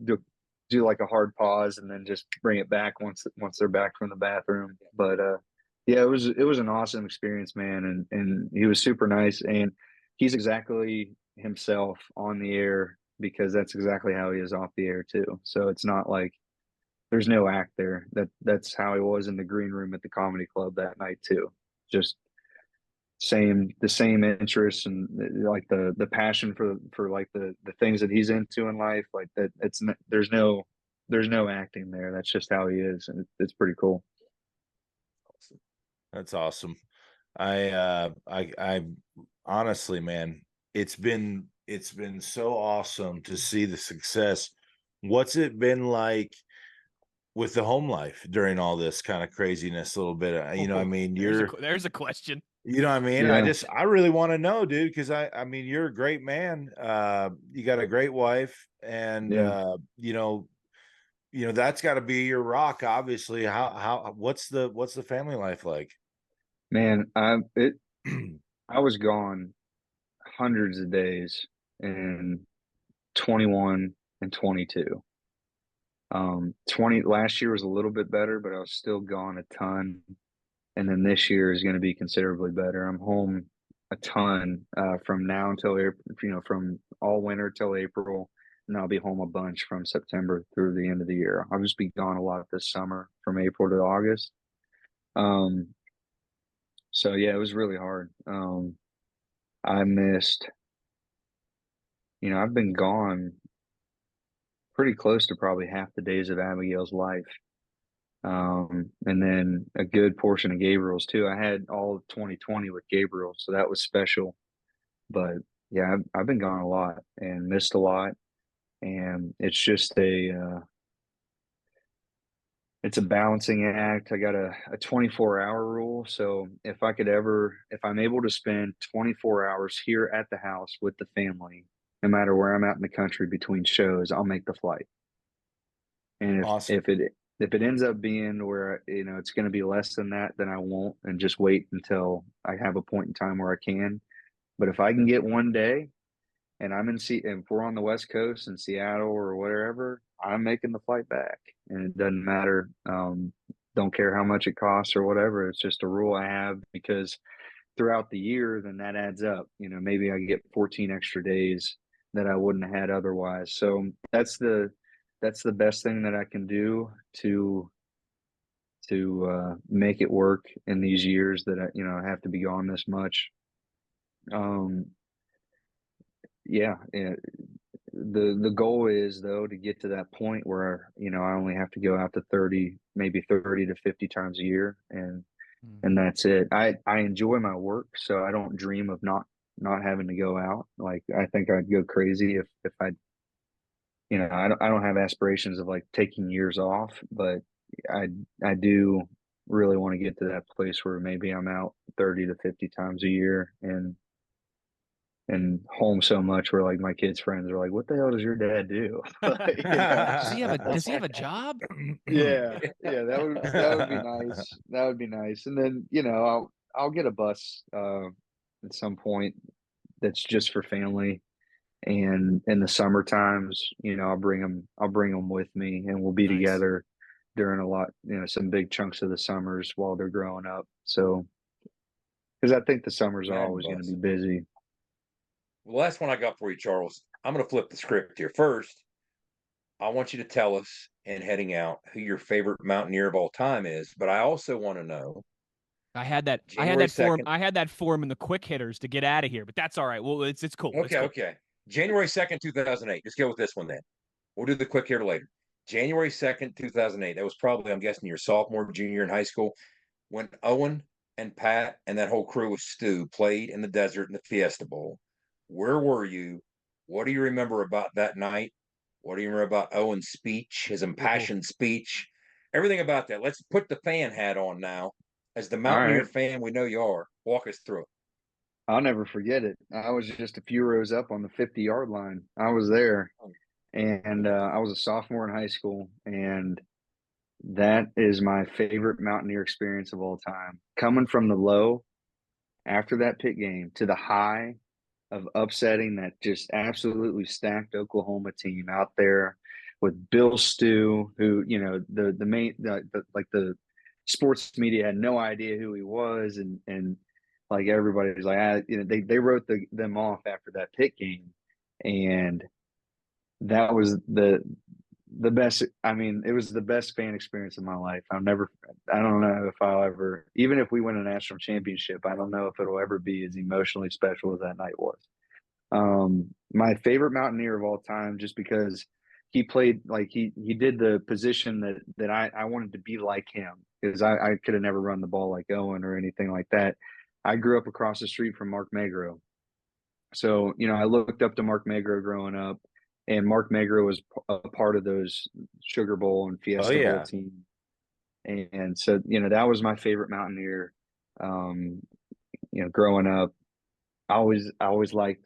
do like a hard pause and then just bring it back once they're back from the bathroom. But yeah, it was an awesome experience, man, and he was super nice, and he's exactly himself on the air because that's exactly how he is off the air too. So it's not like there's no act there. That's how he was in the green room at the comedy club that night too. Just the same interests and like the passion for like the things that he's into in life, like that. There's no acting there. That's just how he is, and it's pretty cool. That's awesome. I honestly, man, it's been so awesome to see the success. What's it been like with the home life during all this kind of craziness a little bit? I mean, There's a question. you know what I mean? Yeah, I really want to know, dude, because I mean, you're a great man. You got a great wife, and yeah, that's got to be your rock, obviously. What's the family life like? man. I was gone hundreds of days in 21 and 22. 20 last year was a little bit better, but I was still gone a ton. And then this year is going to be considerably better. I'm home a ton from now until April, from all winter till April, and I'll be home a bunch from September through the end of the year. I'll just be gone a lot this summer from April to August. Um, so yeah, it was really hard. I missed, I've been gone pretty close to probably half the days of Abigail's life. And then a good portion of Gabriel's too. I had all of 2020 with Gabriel, so that was special. But yeah, I've been gone a lot and missed a lot, and it's just it's a balancing act. I got a 24-hour rule, so if I'm able to spend 24 hours here at the house with the family, no matter where I'm at in the country between shows, I'll make the flight. And Awesome. if it ends up being where it's going to be less than that, then I won't, and just wait until I have a point in time where I can. But if I can get one day, and if we're on the West Coast in Seattle or wherever, I'm making the flight back, and it doesn't matter. Don't care how much it costs or whatever. It's just a rule I have because throughout the year, then that adds up. Maybe I get 14 extra days that I wouldn't have had otherwise. So that's the best thing that I can do to make it work in these years that I have to be gone this much. Um, yeah. The goal is though to get to that point where I only have to go out to 30, maybe 30 to 50 times a year, and that's it. I enjoy my work, so I don't dream of not having to go out. Like I think I'd go crazy if I don't have aspirations of like taking years off, but I do really want to get to that place where maybe I'm out 30 to 50 times a year and home so much where like my kids' friends are like, "What the hell does your dad do?" Does he have a job? Yeah, that would be nice. That would be nice. And then I'll get a bus at some point that's just for family. And in the summer times, I'll bring them with me, and we'll be Nice. together during some big chunks of the summers while they're growing up. So, because I think the summers are always going to be busy. Well, last one I got for you, Charles. I'm going to flip the script here. First, I want you to tell us, in heading out, who your favorite mountaineer of all time is. But I also want to know. I had that January form. 2nd. I had that form in the quick hitters to get out of here, but that's all right. Well, it's cool. It's Okay, cool. okay. January 2nd, 2008. Just go with this one then. We'll do the quick hitter later. January 2nd, 2008. That was probably, I'm guessing, your sophomore, junior in high school, when Owen and Pat and that whole crew with Stu played in the desert in the Fiesta Bowl. Where were you? What do you remember about that night? What do you remember about Owen's speech, his impassioned speech? Everything about that. Let's put the fan hat on now. As the All Mountaineer right. fan we know you are, walk us through it. I'll never forget it. I was just a few rows up on the 50-yard line. I was there, and I was a sophomore in high school, and that is my favorite Mountaineer experience of all time. Coming from the low after that pit game to the high of upsetting that just absolutely stacked Oklahoma team out there with Bill Stew, who the sports media had no idea who he was, and like everybody was like, they wrote them off after that pit game, and that was the best. I mean, it was the best fan experience of my life. I don't know if I'll ever, even if we win a national championship, I don't know if it'll ever be as emotionally special as that night was. My favorite Mountaineer of all time, just because he played like he did the position that I wanted to be like him, because I could have never run the ball like Owen or anything like that. I grew up across the street from Mark Magro. So, I looked up to Mark Magro growing up, and Mark Magro was a part of those Sugar Bowl and Fiesta Bowl team. And so, that was my favorite Mountaineer. Growing up, I always liked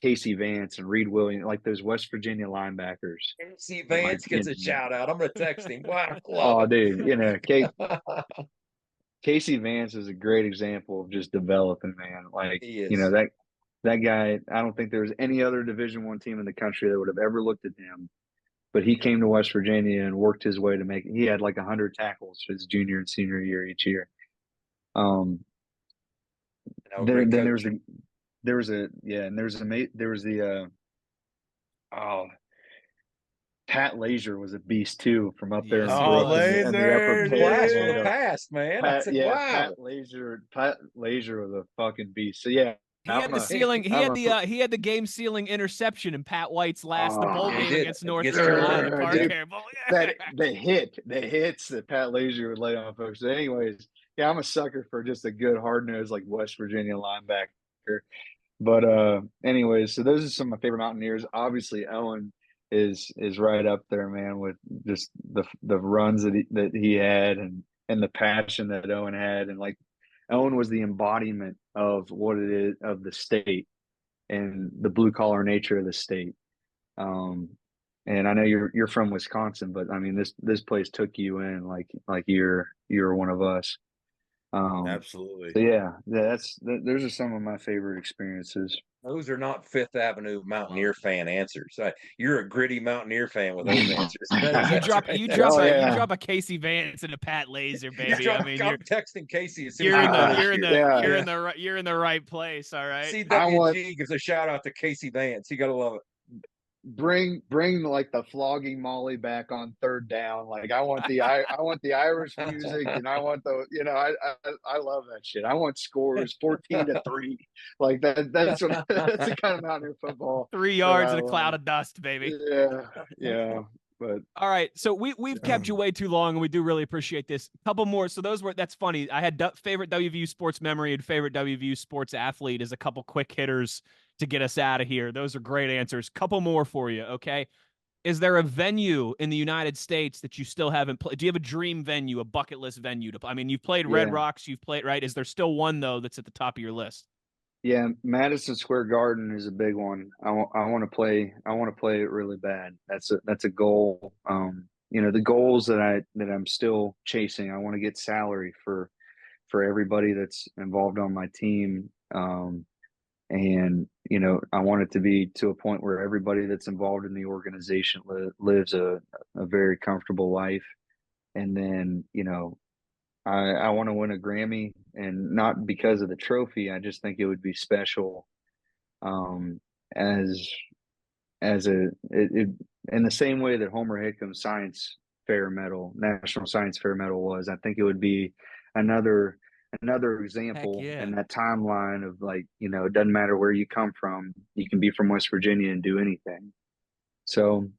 Casey Vance and Reed Williams, like those West Virginia linebackers. Casey Vance gets a shout out. I'm going to text him. Wow, oh, dude, Casey Vance is a great example of just developing, man. Like, that guy, I don't think there was any other Division I team in the country that would have ever looked at him. But he came to West Virginia and worked his way to make it. He had like 100 tackles his junior and senior year each year. Then there was Pat Lazier was a beast too, from up there in the upper blast from the past, man. Wow. Pat Lazier was a fucking beast. So yeah. He had the ceiling. He had the game ceiling interception in Pat White's the bowl game against North Carolina. The hits that Pat Lazier would lay on folks. So anyways, yeah, I'm a sucker for just a good hard nosed like West Virginia linebacker. But anyways, so those are some of my favorite Mountaineers. Obviously, Owen is right up there, man, with just the runs that he had and the passion that Owen had, and like Owen was the embodiment of what it is of the state and the blue collar nature of the state. And I know you're from Wisconsin, but I mean this place took you in like you're one of us. Absolutely. So yeah, those are some of my favorite experiences. Those are not Fifth Avenue Mountaineer fan answers. You're a gritty Mountaineer fan with those answers. You drop a Casey Vance and a Pat Lazier, baby. I'm texting Casey as soon you're as you're in the right place. All right. CWG gives a shout out to Casey Vance. You gotta love it. bring like the flogging Molly back on third down. Like I want the Irish music, and I want I love that shit. I want scores 14-3. Like that's what that's the kind of Mountaineer football 3 that yards I and a cloud love. of dust, baby. Yeah. But All right, so we've kept you way too long, and we do really appreciate this. A couple more. So that's funny. I had favorite WVU sports memory and favorite WVU sports athlete as a couple quick hitters to get us out of here. Those are great answers. Couple more for you, okay? Is there a venue in the United States that you still haven't played? Do you have a dream venue, a bucket list venue to? I mean, you've played Red yeah. Rocks, you've played, right? Is there still one though that's at the top of your list? Yeah, Madison Square Garden is a big one. I want to play. I want to play it really bad. That's a goal. The goals that I'm still chasing. I want to get salary for everybody that's involved on my team. And I want it to be to a point where everybody that's involved in the organization lives a very comfortable life. And then I want to win a Grammy, and not because of the trophy. I just think it would be special, um, as in the same way that Homer Hickham's National Science Fair medal was. I think it would be another example yeah. in that timeline of, like, it doesn't matter where you come from. You can be from West Virginia and do anything. So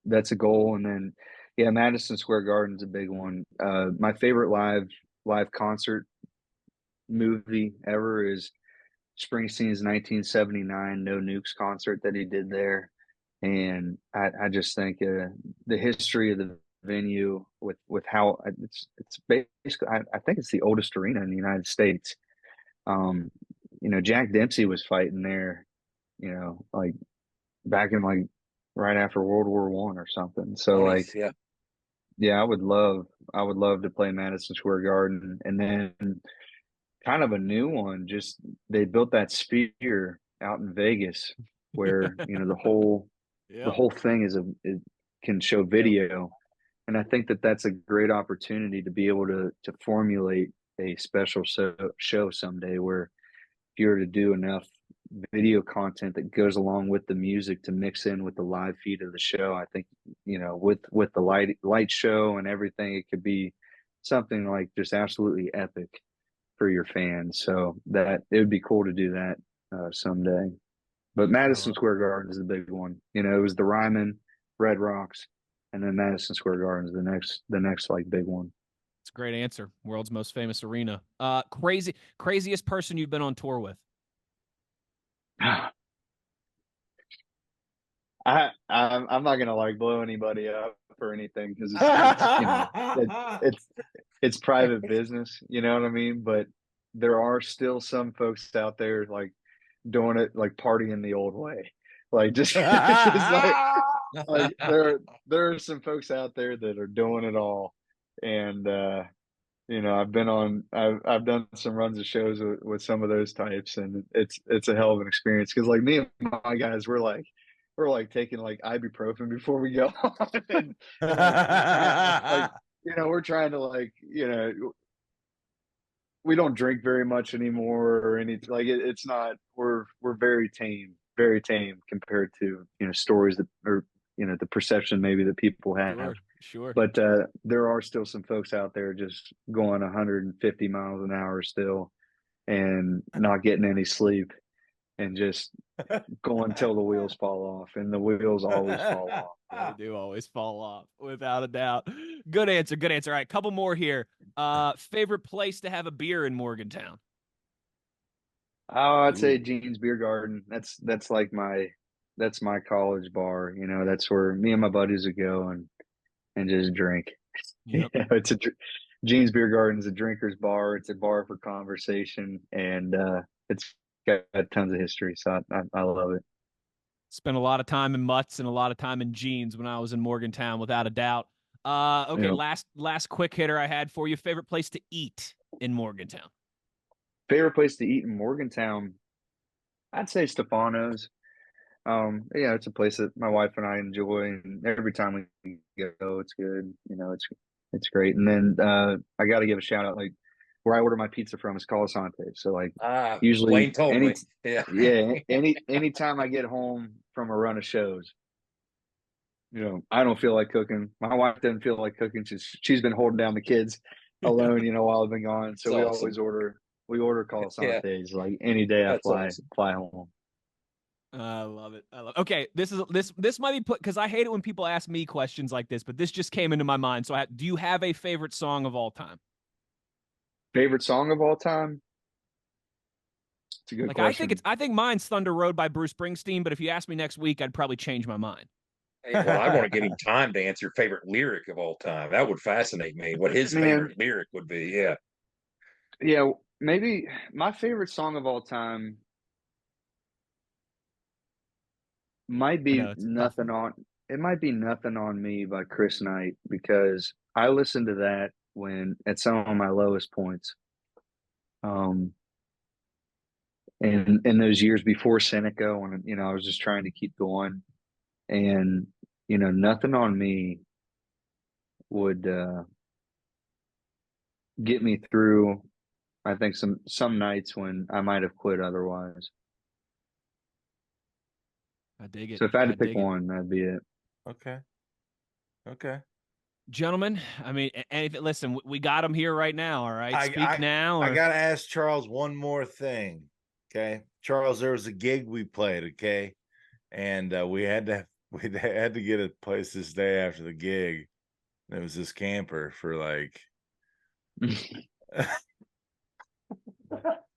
that's a goal. And then, yeah, Madison Square Garden's a big one. My favorite live concert movie ever is Springsteen's 1979 No Nukes concert that he did there. And I just think the history of the venue with how it's basically, I think it's the oldest arena in the United States. Jack Dempsey was fighting there, like back in, like, right after World War I or something. So, 20s, like, yeah. yeah, I would love to play Madison Square Garden. And then kind of a new one, just they built that Sphere out in Vegas where, the whole thing it can show video. And I think that that's a great opportunity to be able to formulate a special show someday, where if you were to do enough video content that goes along with the music to mix in with the live feed of the show, I think, with the light show and everything, it could be something like just absolutely epic for your fans. So that it would be cool to do that someday. But Madison Square Garden is the big one. It was the Ryman, Red Rocks, and then Madison Square Garden is the next like big one. It's a great answer. World's most famous arena. Craziest person you've been on tour with? I'm not gonna like blow anybody up or anything, because it's private business. You know what I mean? But there are still some folks out there, like, doing it, like, partying the old way, like just like there are some folks out there that are doing it all. And I've I've done some runs of shows with some of those types, and it's a hell of an experience, because, like, me and my guys, we're like taking, like, ibuprofen before we go on. And we're trying to, like, we don't drink very much anymore or anything. Like, it's not, we're very tame compared to, stories that, or, the perception maybe that people have. Sure. But there are still some folks out there just going 150 miles an hour still, and not getting any sleep, and just going until the wheels fall off, and the wheels always fall off. They do always fall off, without a doubt. Good answer. All right, couple more here. Favorite place to have a beer in Morgantown? Oh, I'd say Gene's Beer Garden. That's like that's my college bar. That's where me and my buddies would go and just drink. Yep. It's Gene's Beer Garden is a drinker's bar. It's a bar for conversation, and it's got tons of history. So I love it. Spent a lot of time in Mutts and a lot of time in Gene's when I was in Morgantown, without a doubt. Okay, Yep. last quick hitter I had for you. Favorite place to eat in Morgantown? Favorite place to eat in Morgantown, I'd say Stefano's. Yeah, it's a place that my wife and I enjoy, and every time we go, it's good. It's great. And then I got to give a shout out, like, where I order my pizza from is Colasantes. So like usually Wayne told me. Yeah. anytime I get home from a run of shows, I don't feel like cooking. My wife doesn't feel like cooking. She's been holding down the kids alone, while I've been gone. So That's we awesome. always order Yeah. Colasantes like any day I That's fly awesome. home. I love it. Okay, this might be put because I hate it when people ask me questions like this, but this just came into my mind. So, do you have a favorite song of all time? Favorite song of all time? It's a good question. I think mine's Thunder Road by Bruce Springsteen, but if you ask me next week, I'd probably change my mind. Well, I want to give him time to answer favorite lyric of all time. That would fascinate me. What his favorite lyric would be. Yeah. Yeah, maybe my favorite song of all time might be Nothing on Me by Chris Knight, because I listened to that when at some of my lowest points. And in those years before Seneca, when I was just trying to keep going, and Nothing on Me would get me through, I think, some nights when I might have quit otherwise. I dig it. So if I had to pick one, that'd be it. Okay. Gentlemen, I mean, listen, we got him here right now. All right. Speak now. I got to ask Charles one more thing. Okay. Charles, there was a gig we played. Okay. And we had to get a place to stay after the gig. And it was this camper for like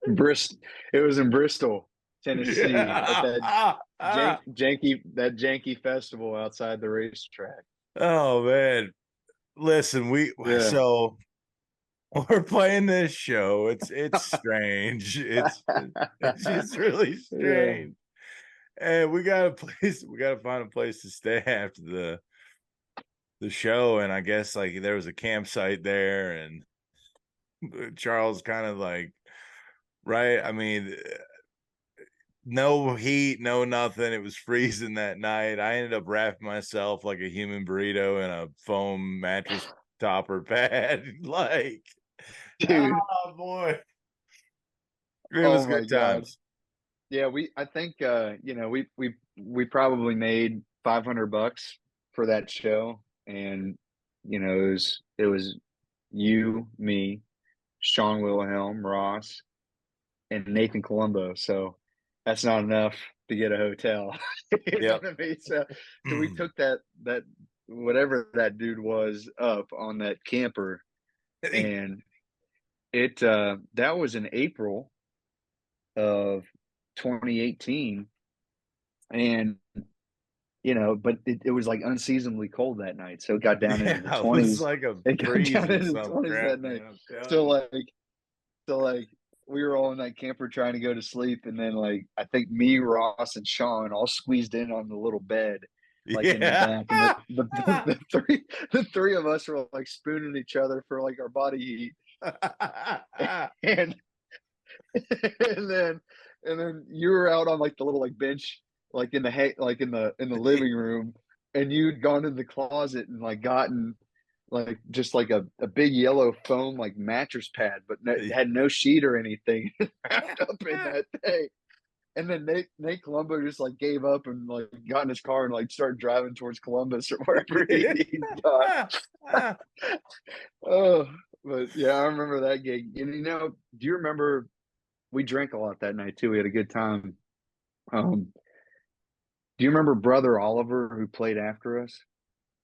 Bristol. It was in Bristol, Tennessee, yeah. at that janky festival outside the racetrack. Oh man, listen, so we're playing this show. It's strange. It's just really strange. Yeah. And we got to find a place to stay after the show, and I guess like there was a campsite there, and Charles kind of like, right? I mean, no heat, no nothing. It was freezing that night. I ended up wrapping myself like a human burrito in a foam mattress topper pad. Like, dude, oh boy, it was good times. Yeah, I think we probably made $500 for that show, and it was you, me, Sean Wilhelm, Ross, and Nathan Colombo. So that's not enough to get a hotel. You know what I mean? So we took that whatever that dude was up on that camper, and it that was in April of 2018, and but it was like unseasonably cold that night, so it got down into the 20s. It was like a breeze or something that night. So like we were all in that camper trying to go to sleep, and then like I think me, Ross, and Sean all squeezed in on the little bed, like in the back, and the three of us were like spooning each other for like our body heat, and then you were out on like the little like bench, like in the living room, and you'd gone in the closet and like gotten like just like a big yellow foam like mattress pad, but it had no sheet or anything wrapped up in that thing. And then Nate Colombo just like gave up and like got in his car and like started driving towards Columbus or wherever he got. Oh, but yeah, I remember that gig. And do you remember we drank a lot that night too? We had a good time. Do you remember Brother Oliver, who played after us?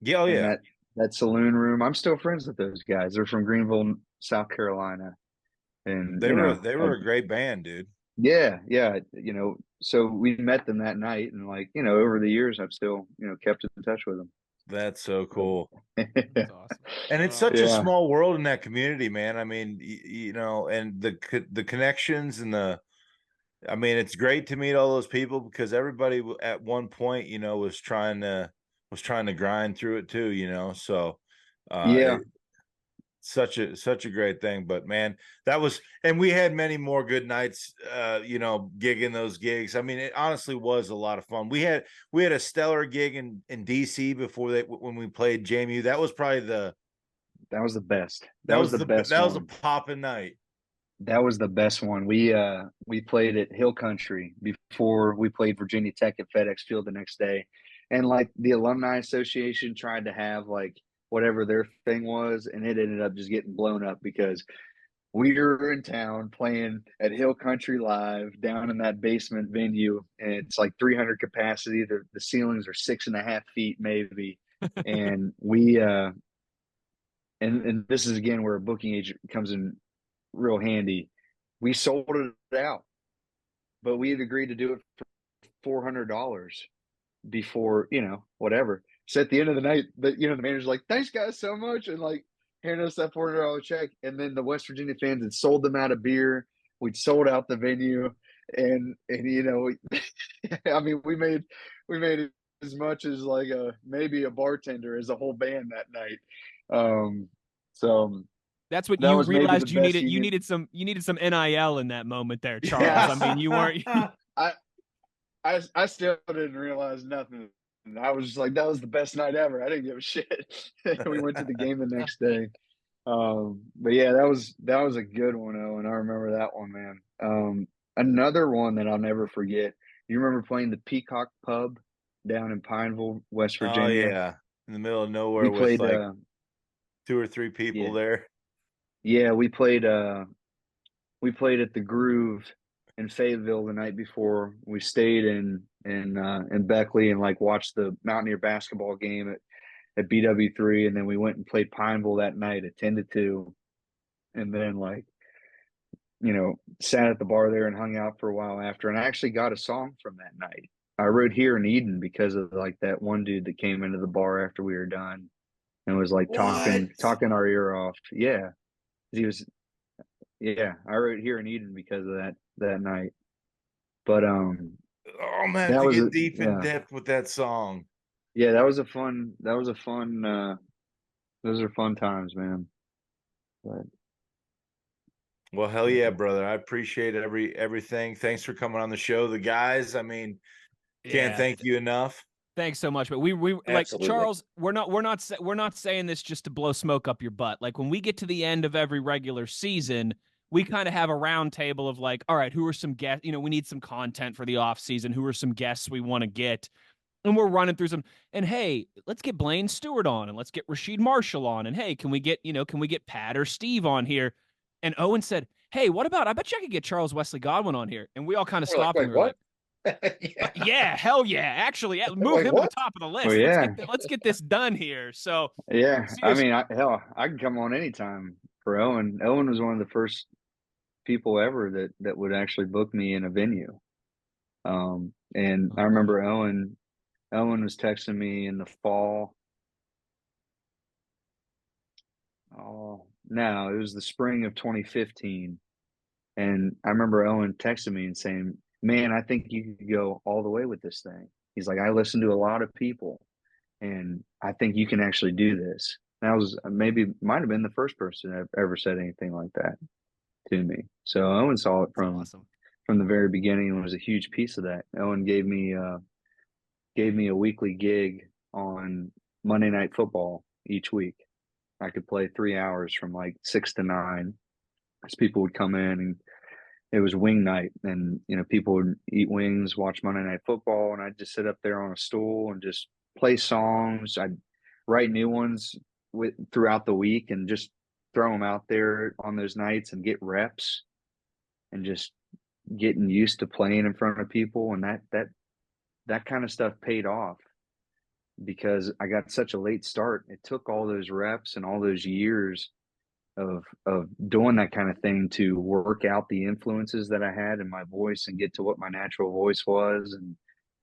Yeah, oh yeah. That saloon room. I'm still friends with those guys. They're from Greenville, South Carolina, and they were a great band, dude. Yeah. So we met them that night, and like over the years, I've still kept in touch with them. That's so cool. That's awesome. And it's such a small world in that community, man. I mean, and the connections and I mean, it's great to meet all those people, because everybody at one point, was trying to grind through it too, so such a great thing. But man, and we had many more good nights, gigging those gigs. I mean, it honestly was a lot of fun. We had a stellar gig in DC when we played JMU. That was probably that was the best. That was the best. That was a popping night. That was the best one. We played at Hill Country before we played Virginia Tech at FedEx Field the next day. And like the Alumni Association tried to have like whatever their thing was, and it ended up just getting blown up because we were in town playing at Hill Country Live down in that basement venue, and it's like 300 capacity. The ceilings are 6.5 feet maybe, and and this is again where a booking agent comes in real handy. We sold it out, but we had agreed to do it for $400 before, whatever. So at the end of the night, the manager's like, "Thanks guys so much," and like handed us that $400 check. And then the West Virginia fans had sold them out of beer. We'd sold out the venue, and I mean, we made as much as like maybe a bartender as a whole band that night. So That's what that you was maybe the realized you best needed. You needed some NIL in that moment there, Charles. Yeah. I mean, you weren't. I still didn't realize nothing. I was just like, that was the best night ever. I didn't give a shit. We went to the game the next day. But yeah, that was a good one, Owen. I remember that one, man. Another one that I'll never forget. You remember playing the Peacock Pub down in Pineville, West Oh Virginia? yeah, in the middle of nowhere We with played. like 2 or 3 people Yeah, there. yeah. We played. We played at the Groove in Fayetteville the night before. We stayed in Beckley and like watched the Mountaineer basketball game at BW3, and then we went and played Pineville that night at 10-2, and then like sat at the bar there and hung out for a while after. And I actually got a song from that night. I wrote "Here in Eden" because of like that one dude that came into the bar after we were done and was like What? talking our ear off. Yeah, he was. Yeah, I wrote "Here in Eden" because of that night. But Oh, I'm gonna have that to was get deep in yeah, depth with that song. yeah, that was a fun. Those are fun times, man. But Well, hell yeah, brother. I appreciate everything. Thanks for coming on the show. The guys, I mean, can't Yeah. thank you enough. Thanks so much. But we like Absolutely. Charles. We're not saying this just to blow smoke up your butt. Like when we get to the end of every regular season, we kind of have a round table of like, all right, who are some guests? We need some content for the off season. Who are some guests we want to get? And we're running through some. And hey, let's get Blaine Stewart on, and let's get Rasheed Marshall on. And hey, can we get Pat or Steve on here? And Owen said, hey, what about? I bet you I could get Charles Wesley Godwin on here. And we all kind of We're like, stopped and wait, we were what? like, Yeah. yeah, hell yeah. Actually, move Wait, him to the what? top of the list. oh yeah, Let's get this done here. So yeah. I seriously, mean, hell, I can come on anytime for Owen. Owen was one of the first people ever that would actually book me in a venue. And I remember Owen was texting me in the fall. Oh, no, it was the spring of 2015. And I remember Owen texting me and saying, "Man, I think you could go all the way with this thing." He's like, "I listen to a lot of people, and I think you can actually do this." And I was might have been the first person that ever said anything like that to me. So Owen saw it that's awesome. from the very beginning and was a huge piece of that. Owen gave me a weekly gig on Monday Night Football each week. I could play 3 hours from like 6 to 9, because people would come in and it was wing night, and people would eat wings, watch Monday Night Football, and I'd just sit up there on a stool and just play songs. I'd write new ones throughout the week and just throw them out there on those nights and get reps and just getting used to playing in front of people. And that kind of stuff paid off because I got such a late start. It took all those reps and all those years of doing that kind of thing to work out the influences that I had in my voice and get to what my natural voice was,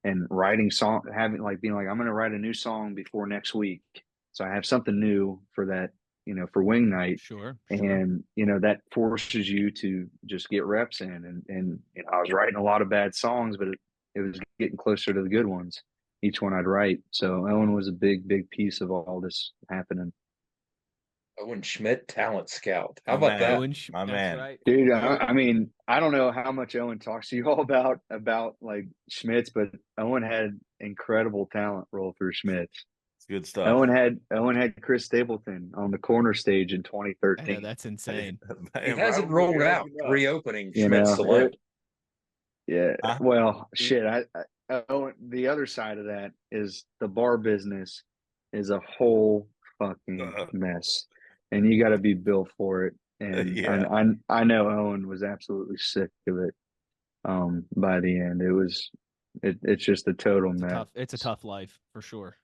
and writing song, being like, I'm going to write a new song before next week, so I have something new for that, for wing night. Sure. And that forces you to just get reps in, and I was writing a lot of bad songs, but it was getting closer to the good ones each one I'd write. So Owen was a big piece of all this happening. Owen Schmidt, talent scout. How My about man. that? My That's man. right. Dude, I mean, I don't know how much Owen talks to you all about like Schmitz, but Owen had incredible talent roll through Schmitz. It's good stuff. Owen had Chris Stapleton on the corner stage in I know, 2013. that's insane. It hasn't rolled out reopening You Schmidt's know, Select. Yeah. Huh? Well, shit. The other side of that is the bar business is a whole fucking mess, and you got to be built for it. And Yeah. I know Owen was absolutely sick of it. By the end, it's just a total mess. It's a tough life for sure.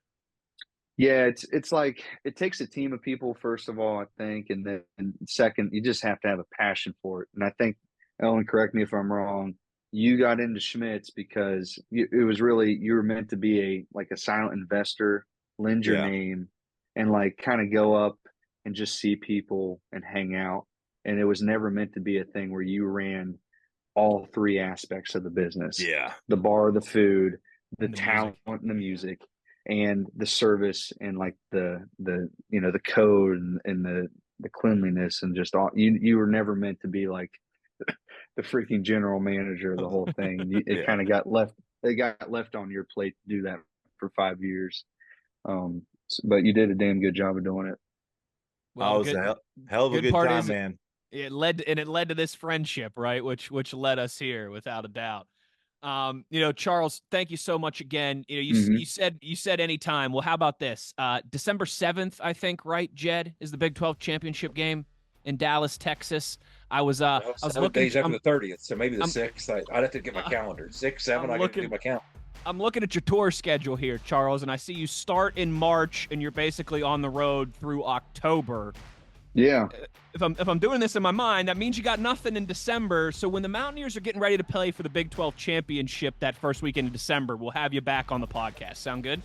Yeah, it's like it takes a team of people, first of all, I think, and then second, you just have to have a passion for it. And I think, Ellen, correct me if I'm wrong, you got into Schmitz because it was really you were meant to be a silent investor, lend your Yeah. name, and like kind of go up and just see people and hang out. And it was never meant to be a thing where you ran all three aspects of the business: Yeah. the bar, the food, the And the talent, music. and the music, and the service, and like the code and the cleanliness, and just all you were never meant to be like the freaking general manager of the whole thing. And it Yeah. kind of got left. It got left on your plate to do that for 5 years. But you did a damn good job of doing it. Well, it was a hell of a good good part time, is man. it led to this friendship, right? Which led us here without a doubt. Charles, thank you so much again. You said anytime. Well, how about this? December 7th, I think, right? Jed, is the Big 12 championship game in Dallas, Texas. I was looking days after the 30th, so maybe the 6th. I'd have to get my calendar. 6, 7. I got to get my calendar. I'm looking at your tour schedule here, Charles, and I see you start in March and you're basically on the road through October. Yeah. If I'm doing this in my mind, that means you got nothing in December. So when the Mountaineers are getting ready to play for the Big 12 championship that first weekend in December, we'll have you back on the podcast. Sound good?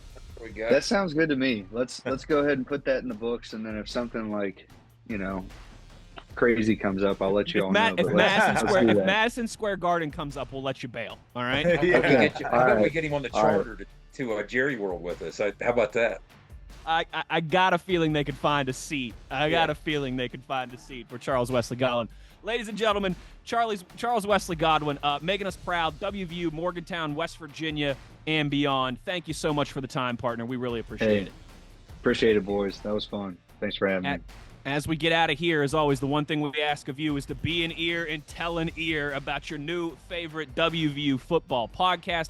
That sounds good to me. Let's go ahead and put that in the books, and then if something like, crazy comes up, I'll let you all know. If Madison Square Garden comes up, we'll let you bail. All right? How about we get him on the charter to Jerry World with us? How about that? I got a feeling they could find a seat. I got a feeling they could find a seat for Charles Wesley Godwin. Ladies and gentlemen, Charles Wesley Godwin, making us proud. WVU, Morgantown, West Virginia, and beyond. Thank you so much for the time, partner. We really appreciate it. Appreciate it, boys. That was fun. Thanks for having me. As we get out of here, as always, the one thing we ask of you is to be an ear and tell an ear about your new favorite WVU football podcast.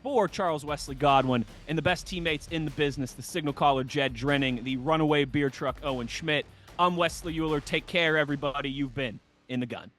For Charles Wesley Godwin and the best teammates in the business, the signal caller Jed Drenning, the runaway beer truck Owen Schmidt, I'm Wesley Euler. Take care, everybody. You've been in the gun.